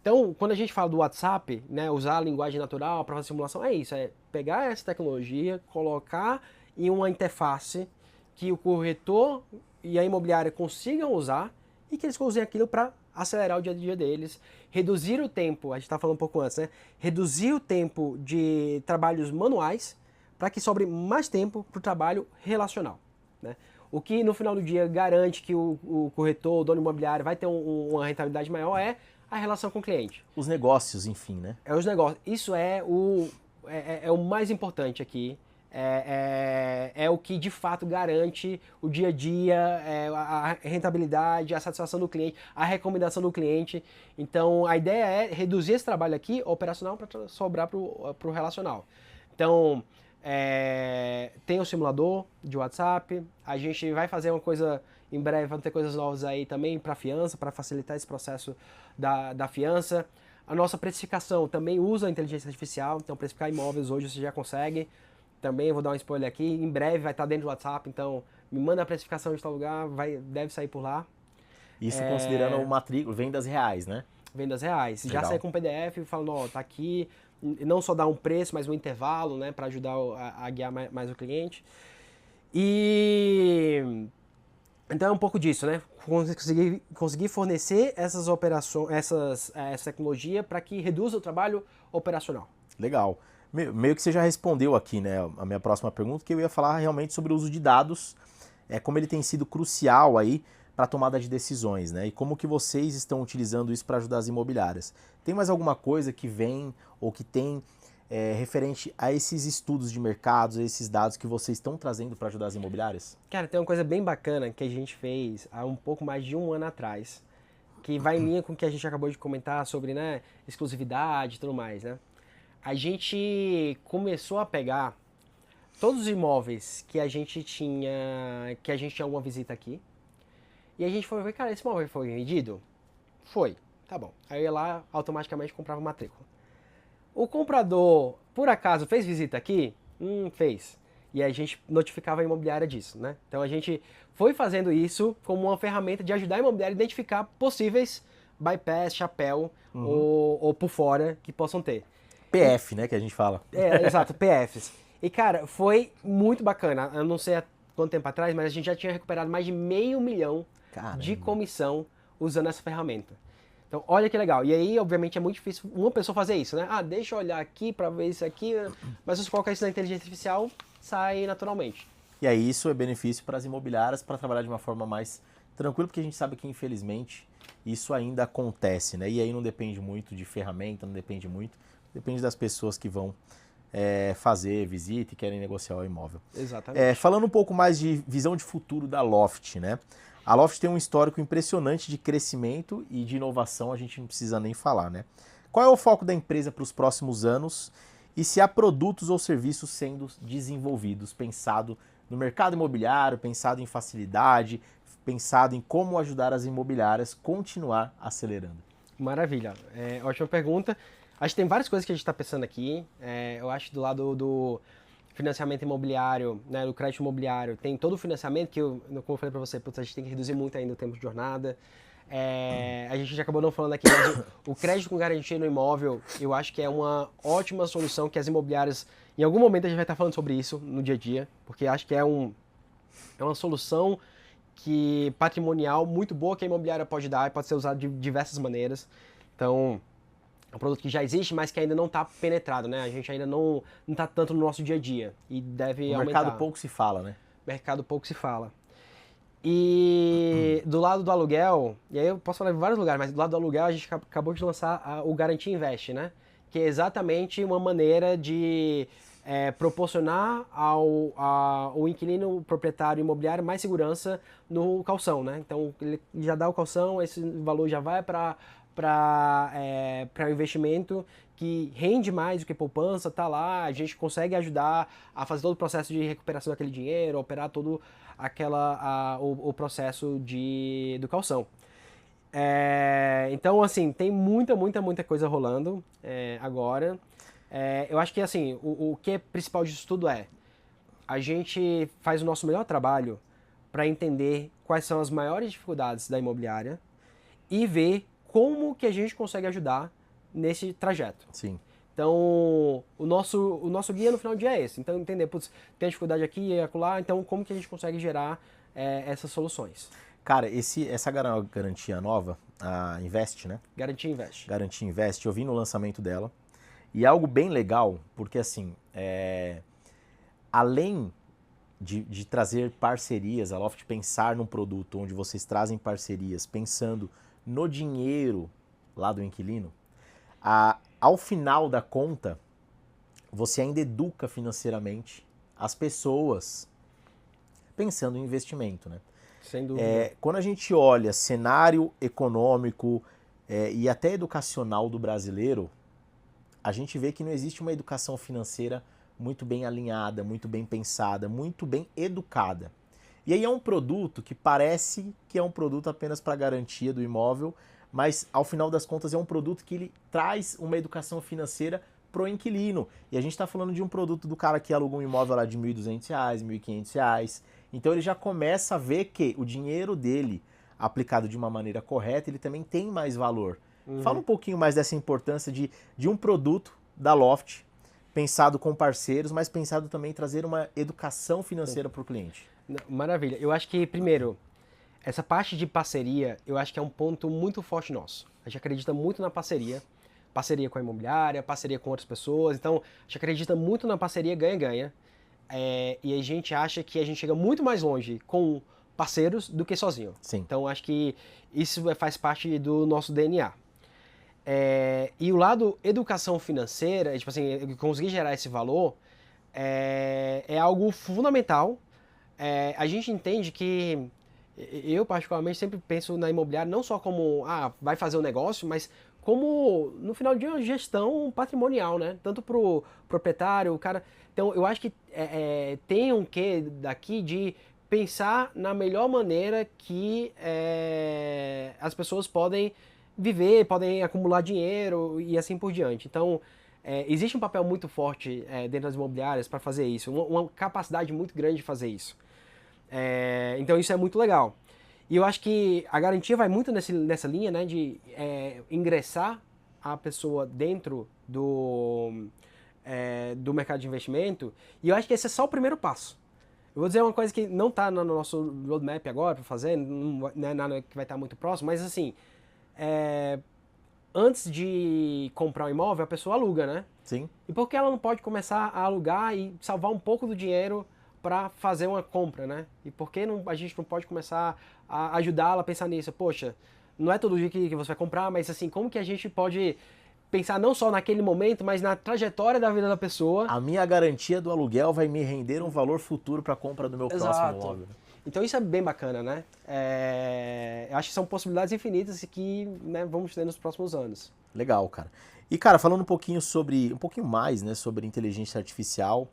Então, quando a gente fala do WhatsApp, né, usar a linguagem natural para fazer simulação, é isso, é pegar essa tecnologia, colocar em uma interface que o corretor e a imobiliária consigam usar e que eles usem aquilo para acelerar o dia a dia deles, reduzir o tempo, a gente está falando um pouco antes, né? Reduzir o tempo de trabalhos manuais para que sobre mais tempo para o trabalho relacional, né? O que no final do dia garante que o corretor, o dono imobiliário vai ter uma rentabilidade maior é a relação com o cliente. Os negócios, enfim, né? É os negócios. Isso é o mais importante aqui. É o que de fato garante o dia a dia, a rentabilidade, a satisfação do cliente, a recomendação do cliente. Então a ideia é reduzir esse trabalho aqui operacional para sobrar para o relacional. Então tem o simulador de WhatsApp, a gente vai fazer uma coisa em breve, vão ter coisas novas aí também para fiança, para facilitar esse processo da fiança. A nossa precificação também usa a inteligência artificial, então precificar imóveis hoje você já consegue. Também vou dar um spoiler aqui, em breve vai estar dentro do WhatsApp, então me manda a precificação de tal lugar, deve sair por lá. Isso considerando o matrícula, vendas reais, né? Vendas reais. Legal. Já sai com PDF falando, ó, tá aqui, não só dar um preço, mas um intervalo, né, para ajudar a guiar mais o cliente. E então é um pouco disso, né? Conseguir fornecer essas operações, essa tecnologia para que reduza o trabalho operacional. Legal. Meio que você já respondeu aqui, né, a minha próxima pergunta, que eu ia falar realmente sobre o uso de dados, como ele tem sido crucial aí para a tomada de decisões, né, e como que vocês estão utilizando isso para ajudar as imobiliárias. Tem mais alguma coisa que vem ou que tem referente a esses estudos de mercados, a esses dados que vocês estão trazendo para ajudar as imobiliárias? Cara, tem uma coisa bem bacana que a gente fez há um pouco mais de um ano atrás, que vai em linha com o que a gente acabou de comentar sobre, né, exclusividade e tudo mais, né? A gente começou a pegar todos os imóveis que a gente tinha alguma visita aqui, e a gente foi ver, cara, esse imóvel foi vendido? Foi, tá bom. Aí eu ia lá, automaticamente comprava matrícula. O comprador, por acaso, fez visita aqui? Fez. E a gente notificava a imobiliária disso, né? Então a gente foi fazendo isso como uma ferramenta de ajudar a imobiliária a identificar possíveis bypass, chapéu ou por fora que possam ter. PF, né, que a gente fala. Exato, PFs. E, cara, foi muito bacana. Eu não sei há quanto tempo atrás, mas a gente já tinha recuperado mais de 500 mil de comissão usando essa ferramenta. Então, olha que legal. E aí, obviamente, é muito difícil uma pessoa fazer isso, né? Ah, deixa eu olhar aqui para ver isso aqui, mas se você colocar isso na inteligência artificial, sai naturalmente. E aí isso é benefício para as imobiliárias para trabalhar de uma forma mais tranquila, porque a gente sabe que infelizmente isso ainda acontece, né? E aí não depende muito de ferramenta, não depende muito, depende das pessoas que vão fazer visita e querem negociar o imóvel. Exatamente. Falando um pouco mais de visão de futuro da Loft, né? A Loft tem um histórico impressionante de crescimento e de inovação, a gente não precisa nem falar, né? Qual é o foco da empresa para os próximos anos e se há produtos ou serviços sendo desenvolvidos, pensado no mercado imobiliário, pensado em facilidade, pensado em como ajudar as imobiliárias a continuar acelerando? Maravilha. Ótima pergunta. Acho que tem várias coisas que a gente está pensando aqui. Eu acho que do lado do financiamento imobiliário, né, do crédito imobiliário, tem todo o financiamento que, como eu falei para você, a gente tem que reduzir muito ainda o tempo de jornada. A gente já acabou não falando aqui, mas o crédito com garantia no imóvel, eu acho que é uma ótima solução que as imobiliárias, em algum momento a gente vai estar falando sobre isso no dia a dia, porque acho que é uma solução patrimonial muito boa que a imobiliária pode dar e pode ser usada de diversas maneiras. Então, é um produto que já existe, mas que ainda não está penetrado, né? A gente ainda não está tanto no nosso dia a dia e deve No aumentar. mercado pouco se fala, né? Mercado pouco se fala. E do lado do aluguel, e aí eu posso falar em vários lugares, mas do lado do aluguel a gente acabou de lançar o Garantia Invest, né? Que é exatamente uma maneira de proporcionar ao inquilino, proprietário imobiliário, mais segurança no calção, né? Então ele já dá o calção, esse valor já vai para o investimento que rende mais do que poupança, tá lá, a gente consegue ajudar a fazer todo o processo de recuperação daquele dinheiro, operar todo o processo do calção. Então, assim, tem muita coisa rolando agora. Eu acho que, assim, o que é principal disso tudo a gente faz o nosso melhor trabalho para entender quais são as maiores dificuldades da imobiliária e ver como que a gente consegue ajudar nesse trajeto. Sim. Então, o nosso guia no final do dia é esse. Então, entender, putz, tem dificuldade aqui e acolá, então como que a gente consegue gerar essas soluções? Cara, essa garantia nova, a Invest, né? Garantia Invest. Garantia Invest, eu vi no lançamento dela. E é algo bem legal, porque assim, além de trazer parcerias, a Loft pensar num produto onde vocês trazem parcerias, pensando no dinheiro lá do inquilino, ao final da conta, você ainda educa financeiramente as pessoas pensando em investimento, né? Sem dúvida. Quando a gente olha cenário econômico e até educacional do brasileiro, a gente vê que não existe uma educação financeira muito bem alinhada, muito bem pensada, muito bem educada. E aí é um produto que parece que é um produto apenas para garantia do imóvel, mas ao final das contas é um produto que ele traz uma educação financeira pro inquilino. E a gente está falando de um produto do cara que alugou um imóvel lá de R$ 1.200, R$ 1.500. Então ele já começa a ver que o dinheiro dele, aplicado de uma maneira correta, ele também tem mais valor. Fala um pouquinho mais dessa importância de um produto da Loft, pensado com parceiros, mas pensado também em trazer uma educação financeira para o cliente. Maravilha. Eu acho que, primeiro, essa parte de parceria, eu acho que é um ponto muito forte nosso. A gente acredita muito na parceria com a imobiliária, parceria com outras pessoas. Então, a gente acredita muito na parceria ganha-ganha. E a gente acha que a gente chega muito mais longe com parceiros do que sozinho. Sim. Então, acho que isso faz parte do nosso DNA. E o lado educação financeira, tipo assim, conseguir gerar esse valor, é algo fundamental. A gente entende que, eu particularmente sempre penso na imobiliária não só como, vai fazer um negócio, mas como, no final do dia, uma gestão patrimonial, né? Tanto para o proprietário, o cara... Então, eu acho que tem um quê daqui de pensar na melhor maneira que as pessoas podem viver, podem acumular dinheiro e assim por diante. Então, existe um papel muito forte dentro das imobiliárias para fazer isso, uma capacidade muito grande de fazer isso. Então, isso é muito legal. E eu acho que a garantia vai muito nessa linha, né, de ingressar a pessoa dentro do mercado de investimento, e eu acho que esse é só o primeiro passo. Eu vou dizer uma coisa que não está no nosso roadmap agora para fazer, não é nada que vai estar muito próximo, mas assim, antes de comprar um imóvel, a pessoa aluga, né? Sim. E por que ela não pode começar a alugar e salvar um pouco do dinheiro para fazer uma compra, né? E por que a gente não pode começar a ajudá-la a pensar nisso? Poxa, não é todo dia que você vai comprar, mas assim, como que a gente pode pensar não só naquele momento, mas na trajetória da vida da pessoa? A minha garantia do aluguel vai me render um valor futuro para a compra do meu próximo imóvel. Então isso é bem bacana, né? Eu acho que são possibilidades infinitas que, né, vamos ter nos próximos anos. Legal, cara. E, cara, falando um pouquinho mais, né, sobre inteligência artificial,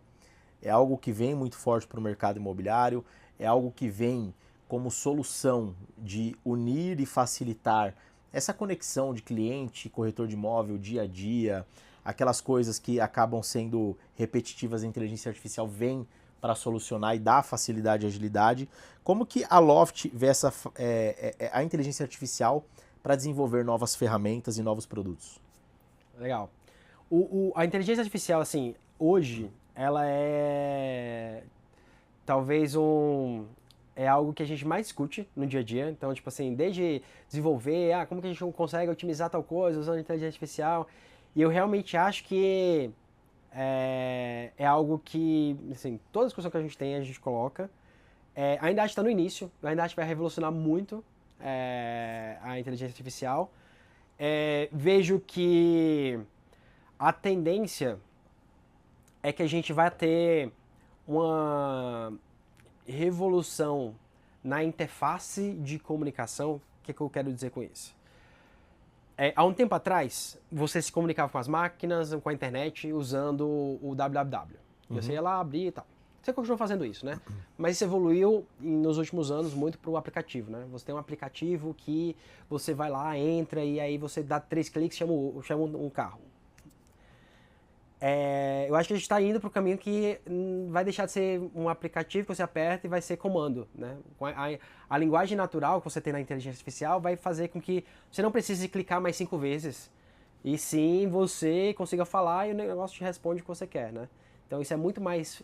é algo que vem muito forte para o mercado imobiliário, é algo que vem como solução de unir e facilitar essa conexão de cliente, corretor de imóvel, dia a dia, aquelas coisas que acabam sendo repetitivas, a inteligência artificial vem para solucionar e dar facilidade e agilidade. Como que a Loft vê a inteligência artificial para desenvolver novas ferramentas e novos produtos? Legal. A inteligência artificial, assim, hoje, ela é talvez é algo que a gente mais discute no dia a dia. Então, tipo assim, desde desenvolver, como que a gente consegue otimizar tal coisa usando inteligência artificial. E eu realmente acho que é algo que, assim, toda a discussão que a gente coloca. Ainda está no início, ainda acho que vai revolucionar muito a inteligência artificial. Vejo que a tendência é que a gente vai ter uma revolução na interface de comunicação. O que eu quero dizer com isso? Há um tempo atrás, você se comunicava com as máquinas, com a internet, usando o www. Você ia lá, abrir e tal. Você continua fazendo isso, né? Mas isso evoluiu nos últimos anos muito para o aplicativo, né? Você tem um aplicativo que você vai lá, entra e aí você dá 3 cliques e chama um carro. Eu acho que a gente está indo para o caminho que vai deixar de ser um aplicativo que você aperta e vai ser comando, né? A linguagem natural que você tem na inteligência artificial vai fazer com que você não precise clicar mais 5 vezes. E sim, você consiga falar e o negócio te responde o que você quer, né? Então isso é muito mais...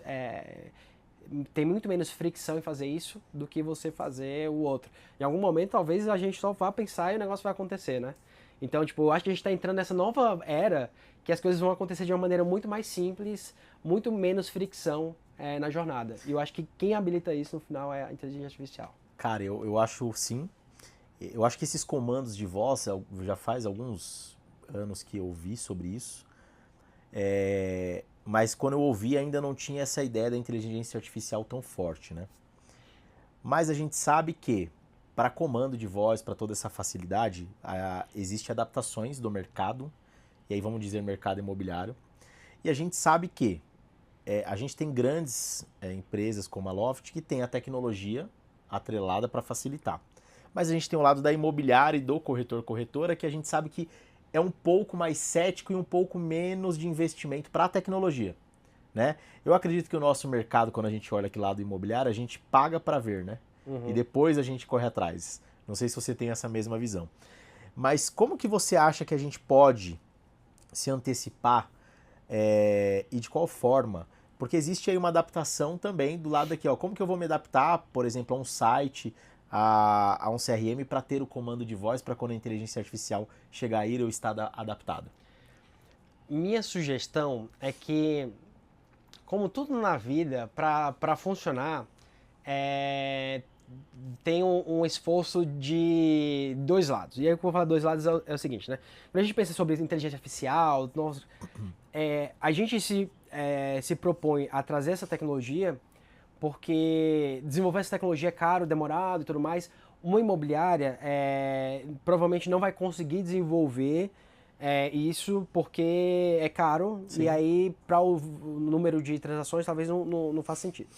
tem muito menos fricção em fazer isso do que você fazer o outro. Em algum momento, talvez a gente só vá pensar e o negócio vai acontecer, né? Então, tipo, eu acho que a gente está entrando nessa nova era que as coisas vão acontecer de uma maneira muito mais simples, muito menos fricção na jornada. E eu acho que quem habilita isso no final é a inteligência artificial. Cara, eu acho sim. Eu acho que esses comandos de voz, já faz alguns anos que eu ouvi sobre isso. Mas quando eu ouvi ainda não tinha essa ideia da inteligência artificial tão forte, né? Mas a gente sabe que para comando de voz, para toda essa facilidade, existem adaptações do mercado, e aí vamos dizer mercado imobiliário, e a gente sabe que a gente tem grandes empresas como a Loft que tem a tecnologia atrelada para facilitar. Mas a gente tem o lado da imobiliária e do corretor-corretora que a gente sabe que é um pouco mais cético e um pouco menos de investimento para a tecnologia, né? Eu acredito que o nosso mercado, quando a gente olha aqui lado imobiliário, a gente paga para ver, né? E depois a gente corre atrás. Não sei se você tem essa mesma visão. Mas como que você acha que a gente pode se antecipar e de qual forma? Porque existe aí uma adaptação também do lado aqui, ó. Como que eu vou me adaptar, por exemplo, a um site, a um CRM para ter o comando de voz para quando a inteligência artificial chegar aí eu estar adaptado? Minha sugestão é que, como tudo na vida, para funcionar, tem um esforço de 2 lados. E aí o que eu vou falar de 2 lados é o seguinte, né? Quando a gente pensa sobre inteligência artificial, a gente se propõe a trazer essa tecnologia porque desenvolver essa tecnologia é caro, demorado e tudo mais. Uma imobiliária provavelmente não vai conseguir desenvolver isso porque é caro. Sim. E aí para o número de transações talvez não faça sentido.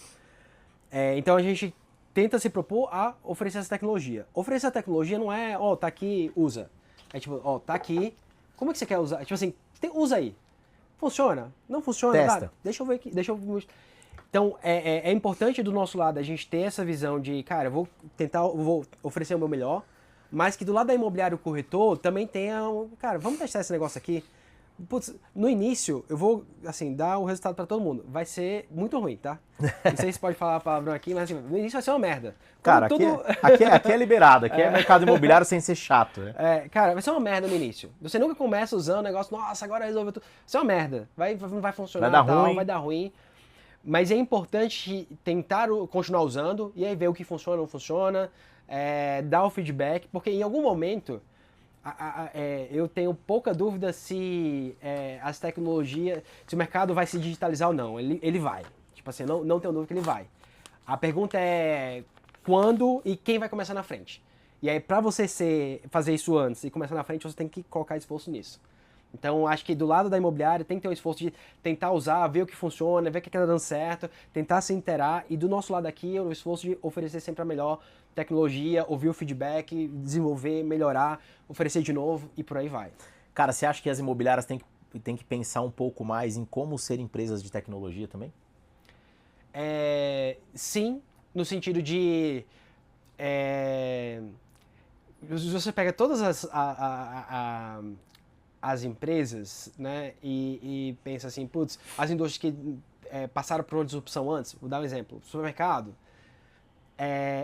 Então a gente tenta se propor a oferecer essa tecnologia. Oferecer a tecnologia não é, tá aqui, usa. É tipo, tá aqui, como é que você quer usar? Tipo assim, usa aí. Funciona? Não funciona? Testa. Tá, deixa eu ver aqui, Então, é importante do nosso lado a gente ter essa visão de, cara, eu vou oferecer o meu melhor, mas que do lado da imobiliária o corretor também tenha, cara, vamos testar esse negócio aqui, Putz, no início, eu vou, assim, dar o resultado pra todo mundo. Vai ser muito ruim, tá? Não sei se pode falar a palavra aqui, mas assim, no início vai ser uma merda. Cara, aqui é liberado, aqui é mercado imobiliário sem ser chato, né? Cara, vai ser uma merda no início. Você nunca começa usando o negócio, nossa, agora resolveu tudo. Vai ser uma merda. Não vai funcionar, Vai dar ruim. vai dar ruim. Mas é importante tentar continuar usando e aí ver o que funciona ou não funciona, dar o feedback, porque em algum momento eu tenho pouca dúvida se as tecnologias, se o mercado vai se digitalizar ou não. Ele vai. Tipo assim, não tenho dúvida que ele vai. A pergunta é quando e quem vai começar na frente. E aí, pra você fazer isso antes e começar na frente, você tem que colocar esforço nisso. Então, acho que do lado da imobiliária tem que ter um esforço de tentar usar, ver o que funciona, ver o que está dando certo, tentar se inteirar. E do nosso lado aqui, o esforço de oferecer sempre a melhor tecnologia, ouvir o feedback, desenvolver, melhorar, oferecer de novo e por aí vai. Cara, você acha que as imobiliárias têm que pensar um pouco mais em como ser empresas de tecnologia também? Sim, no sentido de... você pega todas as empresas, né, e pensa assim, putz, as indústrias que passaram por uma disrupção antes, vou dar um exemplo, supermercado,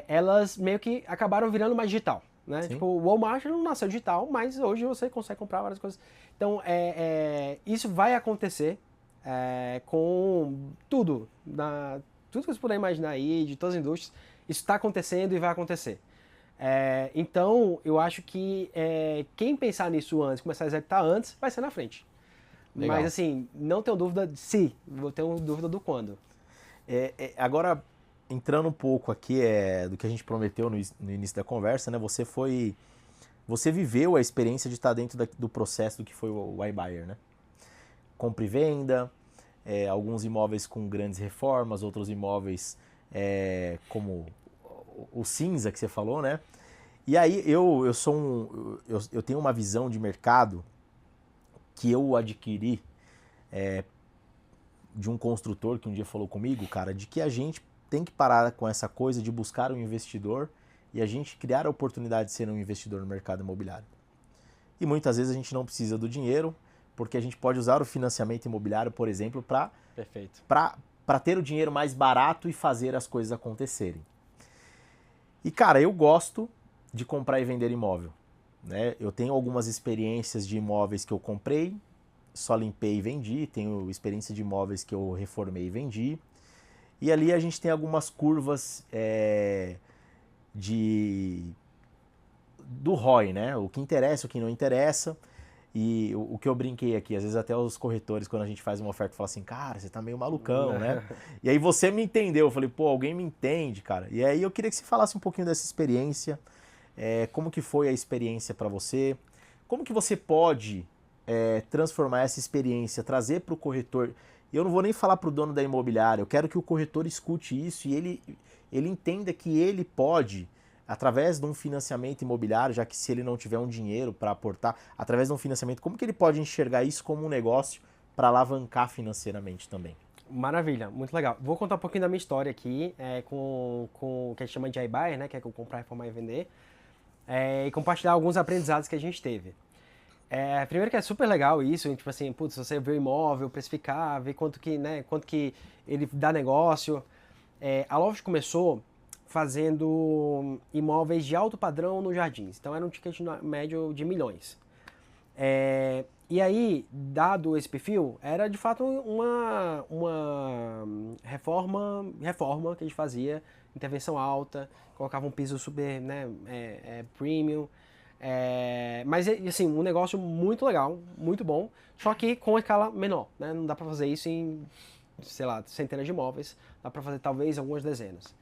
elas meio que acabaram virando mais digital, né? Sim. Tipo, o Walmart não nasceu digital, mas hoje você consegue comprar várias coisas. Então, isso vai acontecer com tudo, tudo que você puder imaginar aí, de todas as indústrias, isso está acontecendo e vai acontecer. Então, eu acho que quem pensar nisso antes, começar a executar antes, vai ser na frente. Legal. Mas, assim, não tenho dúvida de se, vou ter dúvida do quando. Agora, entrando um pouco aqui do que a gente prometeu no início da conversa, né? Você viveu a experiência de estar dentro do processo do que foi o iBuyer, né? Compra e venda, alguns imóveis com grandes reformas, outros imóveis como o cinza que você falou, né? E aí eu tenho uma visão de mercado que eu adquiri de um construtor que um dia falou comigo, cara, de que a gente tem que parar com essa coisa de buscar um investidor e a gente criar a oportunidade de ser um investidor no mercado imobiliário. E muitas vezes a gente não precisa do dinheiro, porque a gente pode usar o financiamento imobiliário, por exemplo, para ter o dinheiro mais barato e fazer as coisas acontecerem. E, cara, eu gosto de comprar e vender imóvel, né? Eu tenho algumas experiências de imóveis que eu comprei, só limpei e vendi, tenho experiência de imóveis que eu reformei e vendi. E ali a gente tem algumas curvas do ROI, né? O que interessa, o que não interessa. E o que eu brinquei aqui, às vezes até os corretores, quando a gente faz uma oferta, falam assim, cara, você tá meio malucão, né? E aí você me entendeu, eu falei, pô, alguém me entende, cara. E aí eu queria que você falasse um pouquinho dessa experiência, como que foi a experiência para você, como que você pode transformar essa experiência, trazer para o corretor. Eu não vou nem falar para o dono da imobiliária, eu quero que o corretor escute isso e ele entenda que ele pode, através de um financiamento imobiliário, já que se ele não tiver um dinheiro para aportar, através de um financiamento, como que ele pode enxergar isso como um negócio para alavancar financeiramente também? Maravilha, muito legal. Vou contar um pouquinho da minha história aqui com o que a gente chama de iBuyer, né, que é comprar, reformar e vender, e compartilhar alguns aprendizados que a gente teve. Primeiro que é super legal isso, tipo assim, putz, você vê o imóvel, precificar, ver quanto que ele dá negócio. A Loft começou fazendo imóveis de alto padrão nos jardins, então era um ticket médio de milhões. E aí, dado esse perfil, era de fato uma reforma que a gente fazia, intervenção alta, colocava um piso super, né, premium. Mas assim, um negócio muito legal, muito bom, só que com escala menor, né? Não dá pra fazer isso em, sei lá, centenas de imóveis, dá pra fazer talvez algumas dezenas.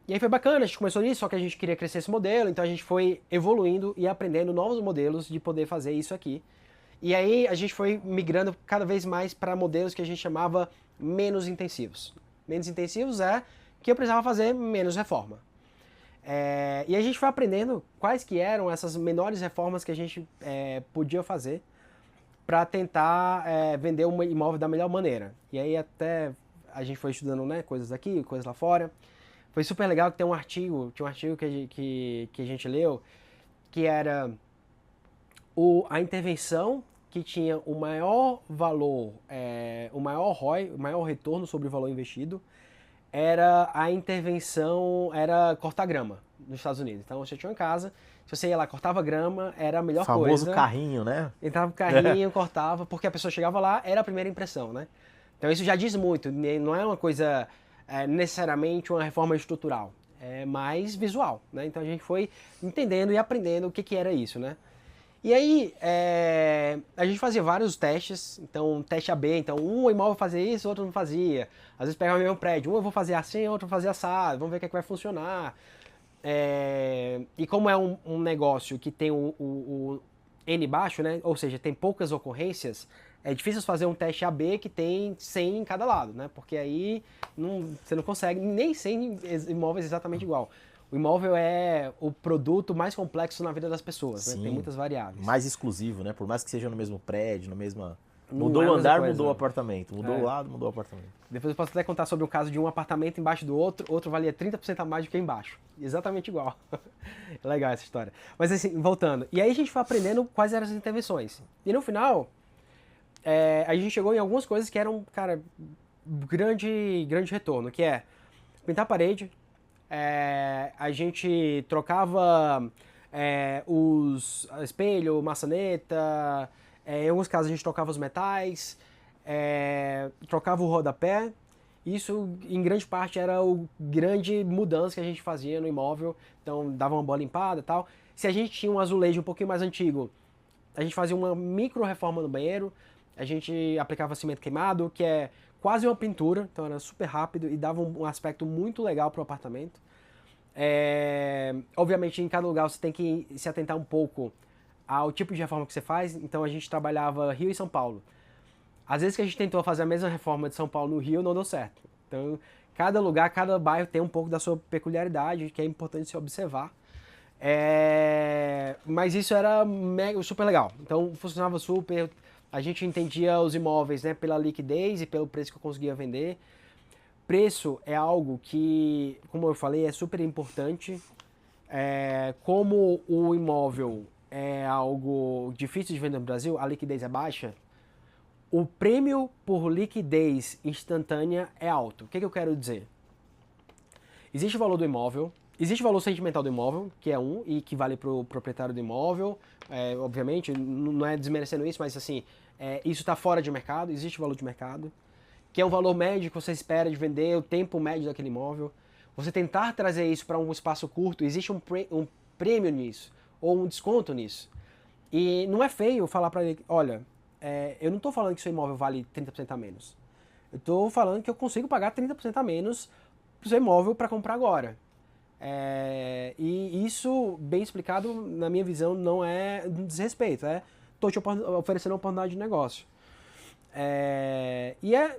E aí foi bacana, a gente começou nisso, só que a gente queria crescer esse modelo, então a gente foi evoluindo e aprendendo novos modelos de poder fazer isso aqui. E aí a gente foi migrando cada vez mais para modelos que a gente chamava menos intensivos. Menos intensivos é que eu precisava fazer menos reforma. E a gente foi aprendendo quais que eram essas menores reformas que a gente podia fazer para tentar vender um imóvel da melhor maneira. E aí até a gente foi estudando, né, coisas aqui, coisas lá fora. Foi super legal que tinha um artigo que a gente leu, que era A intervenção que tinha o maior valor, o maior ROI, o maior retorno sobre o valor investido, era a intervenção, era cortar grama nos Estados Unidos. Então você tinha uma casa, se você ia lá, cortava grama, era a melhor Famoso coisa. carrinho, né? Entrava no carrinho, cortava, porque a pessoa chegava lá, era a primeira impressão, né? Então isso já diz muito, não é uma coisa necessariamente uma reforma estrutural, é mais visual, né? Então a gente foi entendendo e aprendendo o que que era isso, né? E aí, a gente fazia vários testes, então teste AB, então um imóvel fazia isso, outro não fazia. Às vezes pegava o mesmo prédio, um eu vou fazer assim, outro eu vou fazer assado, vamos ver o que é que vai funcionar. E como é um negócio que tem o N baixo, né? Ou seja, tem poucas ocorrências, é difícil fazer um teste AB que tem 100 em cada lado, né? Porque aí você não consegue nem 100 imóveis exatamente igual. O imóvel é o produto mais complexo na vida das pessoas, né? Tem muitas variáveis. Mais exclusivo, né? Por mais que seja no mesmo prédio, no mesmo... Não Mudou é a o mesma andar, coisa. mudou o apartamento. Mudou o lado, mudou o apartamento. Depois eu posso até contar sobre o caso de um apartamento embaixo do outro, outro valia 30% a mais do que embaixo. Exatamente igual. Legal essa história. Mas assim, voltando. E aí a gente foi aprendendo quais eram as intervenções. E no final, a gente chegou em algumas coisas que eram, cara, grande retorno, que é pintar a parede, a gente trocava os espelho, maçaneta, em alguns casos a gente trocava os metais, trocava o rodapé. Isso, em grande parte, era o grande mudança que a gente fazia no imóvel. Então, dava uma boa limpada e tal. Se a gente tinha um azulejo um pouquinho mais antigo, a gente fazia uma micro reforma no banheiro. A gente aplicava cimento queimado, que é quase uma pintura. Então, era super rápido e dava um aspecto muito legal para o apartamento. Obviamente, em cada lugar você tem que se atentar um pouco ao tipo de reforma que você faz. Então, a gente trabalhava Rio e São Paulo. Às vezes que a gente tentou fazer a mesma reforma de São Paulo no Rio, não deu certo. Então, cada lugar, cada bairro tem um pouco da sua peculiaridade, que é importante se observar. Mas isso era super legal. Então, funcionava super. A gente entendia os imóveis, né, pela liquidez e pelo preço que eu conseguia vender. Preço é algo que, como eu falei, é super importante. Como o imóvel é algo difícil de vender no Brasil, a liquidez é baixa, o prêmio por liquidez instantânea é alto. O que eu quero dizer? Existe o valor do imóvel, existe o valor sentimental do imóvel, que é e que vale para o proprietário do imóvel. Obviamente, não é desmerecendo isso, mas assim, isso está fora de mercado, existe o valor de mercado, que é o valor médio que você espera de vender, o tempo médio daquele imóvel. Você tentar trazer isso para um espaço curto, existe um prêmio nisso, ou um desconto nisso. E não é feio falar para ele, olha, eu não estou falando que seu imóvel vale 30% a menos. Eu estou falando que eu consigo pagar 30% a menos para o seu imóvel para comprar agora. E isso, bem explicado, na minha visão, não é um desrespeito. Estou te oferecendo uma oportunidade de negócio.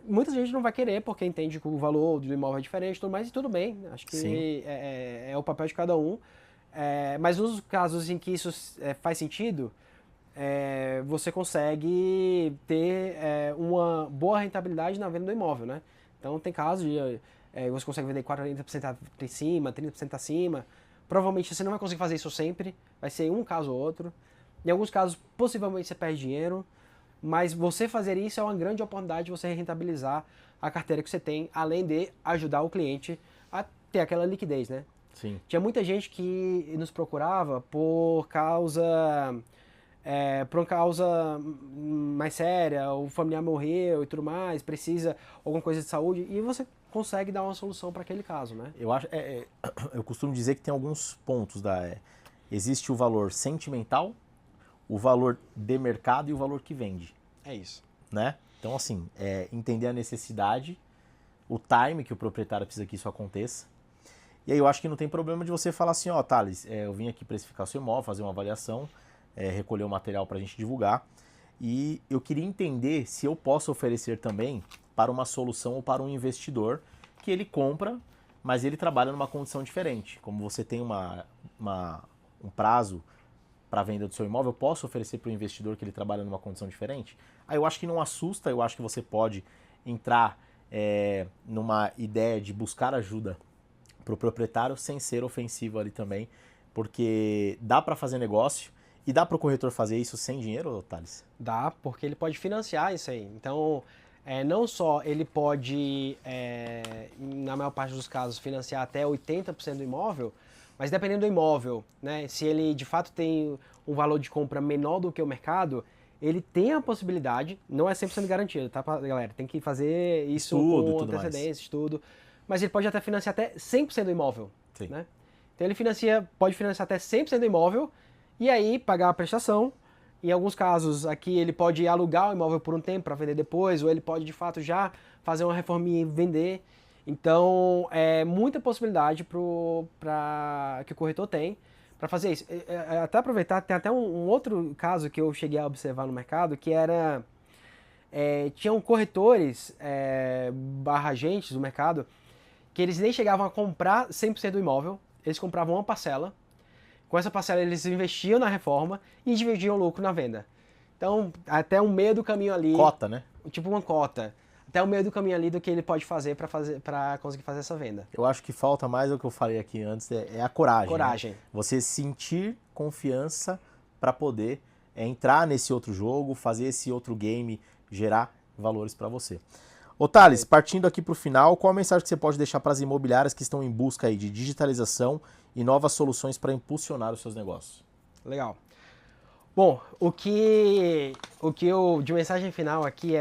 Muita gente não vai querer porque entende que o valor do imóvel é diferente, mas tudo bem. Acho que é o papel de cada um. Mas nos casos em que isso faz sentido, você consegue ter uma boa rentabilidade na venda do imóvel, né? Então tem casos de você consegue vender 40% acima, 30% acima. Provavelmente você não vai conseguir fazer isso sempre, vai ser um caso ou outro. Em alguns casos, possivelmente você perde dinheiro, mas você fazer isso é uma grande oportunidade de você rentabilizar a carteira que você tem, além de ajudar o cliente a ter aquela liquidez, né? Sim. Tinha muita gente que nos procurava por uma causa mais séria, o familiar morreu e tudo mais, precisa alguma coisa de saúde, e você consegue dar uma solução para aquele caso, né? Eu acho, eu costumo dizer que tem alguns pontos existe o valor sentimental, o valor de mercado e o valor que vende. É isso. Né? Então, assim, entender a necessidade, o time que o proprietário precisa que isso aconteça. E aí eu acho que não tem problema de você falar assim, ó, Thales, eu vim aqui precificar o seu imóvel, fazer uma avaliação, recolher o material para a gente divulgar. E eu queria entender se eu posso oferecer também para uma solução ou para um investidor que ele compra, mas ele trabalha numa condição diferente. Como você tem um prazo para a venda do seu imóvel, eu posso oferecer para o investidor que ele trabalha numa condição diferente? Aí eu acho que não assusta, eu acho que você pode entrar numa ideia de buscar ajuda para o proprietário sem ser ofensivo ali também, porque dá para fazer negócio. E dá para o corretor fazer isso sem dinheiro, Thales? Dá, porque ele pode financiar isso aí. Então, não só ele pode, na maior parte dos casos, financiar até 80% do imóvel, mas dependendo do imóvel, né, se ele de fato tem um valor de compra menor do que o mercado, ele tem a possibilidade, não é 100% garantido, tá, galera? Tem que fazer isso Estudo, com tudo antecedência, mais. estudo. Mas ele pode até financiar até 100% do imóvel, Sim. né? Então ele pode financiar até 100% do imóvel e aí pagar a prestação. Em alguns casos, aqui ele pode alugar o imóvel por um tempo para vender depois, ou ele pode de fato já fazer uma reforminha e vender. Então, é muita possibilidade que o corretor tem para fazer isso. Até aproveitar, tem até um outro caso que eu cheguei a observar no mercado, que era... tinham corretores barra agentes do mercado que eles nem chegavam a comprar 100% do imóvel, eles compravam uma parcela. Com essa parcela eles investiam na reforma e dividiam o lucro na venda. Então, até o meio do caminho ali... Cota, né? Tipo uma cota. Até o meio do caminho ali do que ele pode fazer para conseguir fazer essa venda. Eu acho que falta mais o que eu falei aqui antes, é a coragem. Coragem. Né? Você sentir confiança para poder entrar nesse outro jogo, fazer esse outro game, gerar valores para você. Ô Thales, partindo aqui para o final, qual a mensagem que você pode deixar para as imobiliárias que estão em busca aí de digitalização e novas soluções para impulsionar os seus negócios? Legal. Bom, o que eu, de mensagem final aqui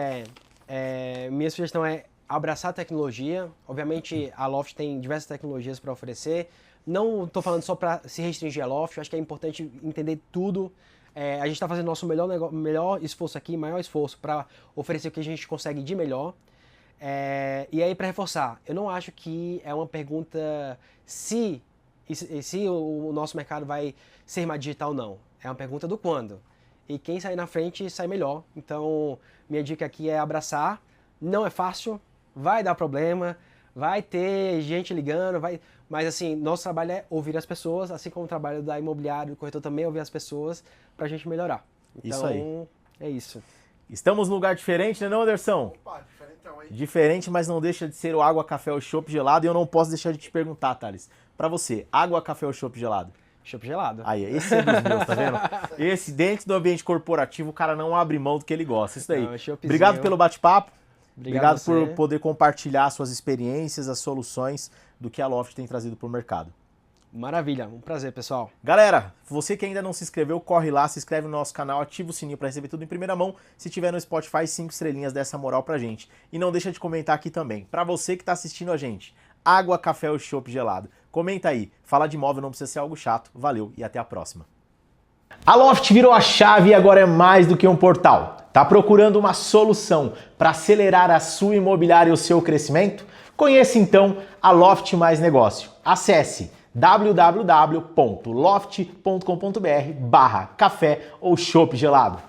minha sugestão é abraçar a tecnologia. Obviamente a Loft tem diversas tecnologias para oferecer. Não estou falando só para se restringir a Loft, eu acho que é importante entender tudo. A gente está fazendo nosso melhor esforço aqui, maior esforço para oferecer o que a gente consegue de melhor. E aí, para reforçar, eu não acho que é uma pergunta se o nosso mercado vai ser mais digital ou não. É uma pergunta do quando. E quem sair na frente sai melhor. Então, minha dica aqui é abraçar. Não é fácil, vai dar problema, vai ter gente ligando, mas assim, nosso trabalho é ouvir as pessoas, assim como o trabalho da imobiliária, do corretor também é ouvir as pessoas para a gente melhorar. Então, isso aí. É isso. Estamos num lugar diferente, né não, Anderson? Opa, diferentão, hein? Diferente, mas não deixa de ser o água, café ou chopp gelado. E eu não posso deixar de te perguntar, Thales. Pra você, água, café ou chopp gelado? Chopp gelado. Aí, esse é dos meus, tá vendo? Esse, dentro do ambiente corporativo, o cara não abre mão do que ele gosta. Isso daí. Não, obrigado pelo bate-papo. Obrigado por poder compartilhar suas experiências, as soluções do que a Loft tem trazido para o mercado. Maravilha, um prazer, pessoal. Galera, você que ainda não se inscreveu, corre lá, se inscreve no nosso canal, ativa o sininho para receber tudo em primeira mão. Se tiver no Spotify, 5 estrelinhas dessa moral pra gente. E não deixa de comentar aqui também. Para você que tá assistindo a gente, água, café ou chopp gelado? Comenta aí. Falar de imóvel não precisa ser algo chato. Valeu e até a próxima. A Loft virou a chave e agora é mais do que um portal. Tá procurando uma solução para acelerar a sua imobiliária e o seu crescimento? Conheça então a Loft Mais Negócio. Acesse www.loft.com.br/café ou chopp gelado.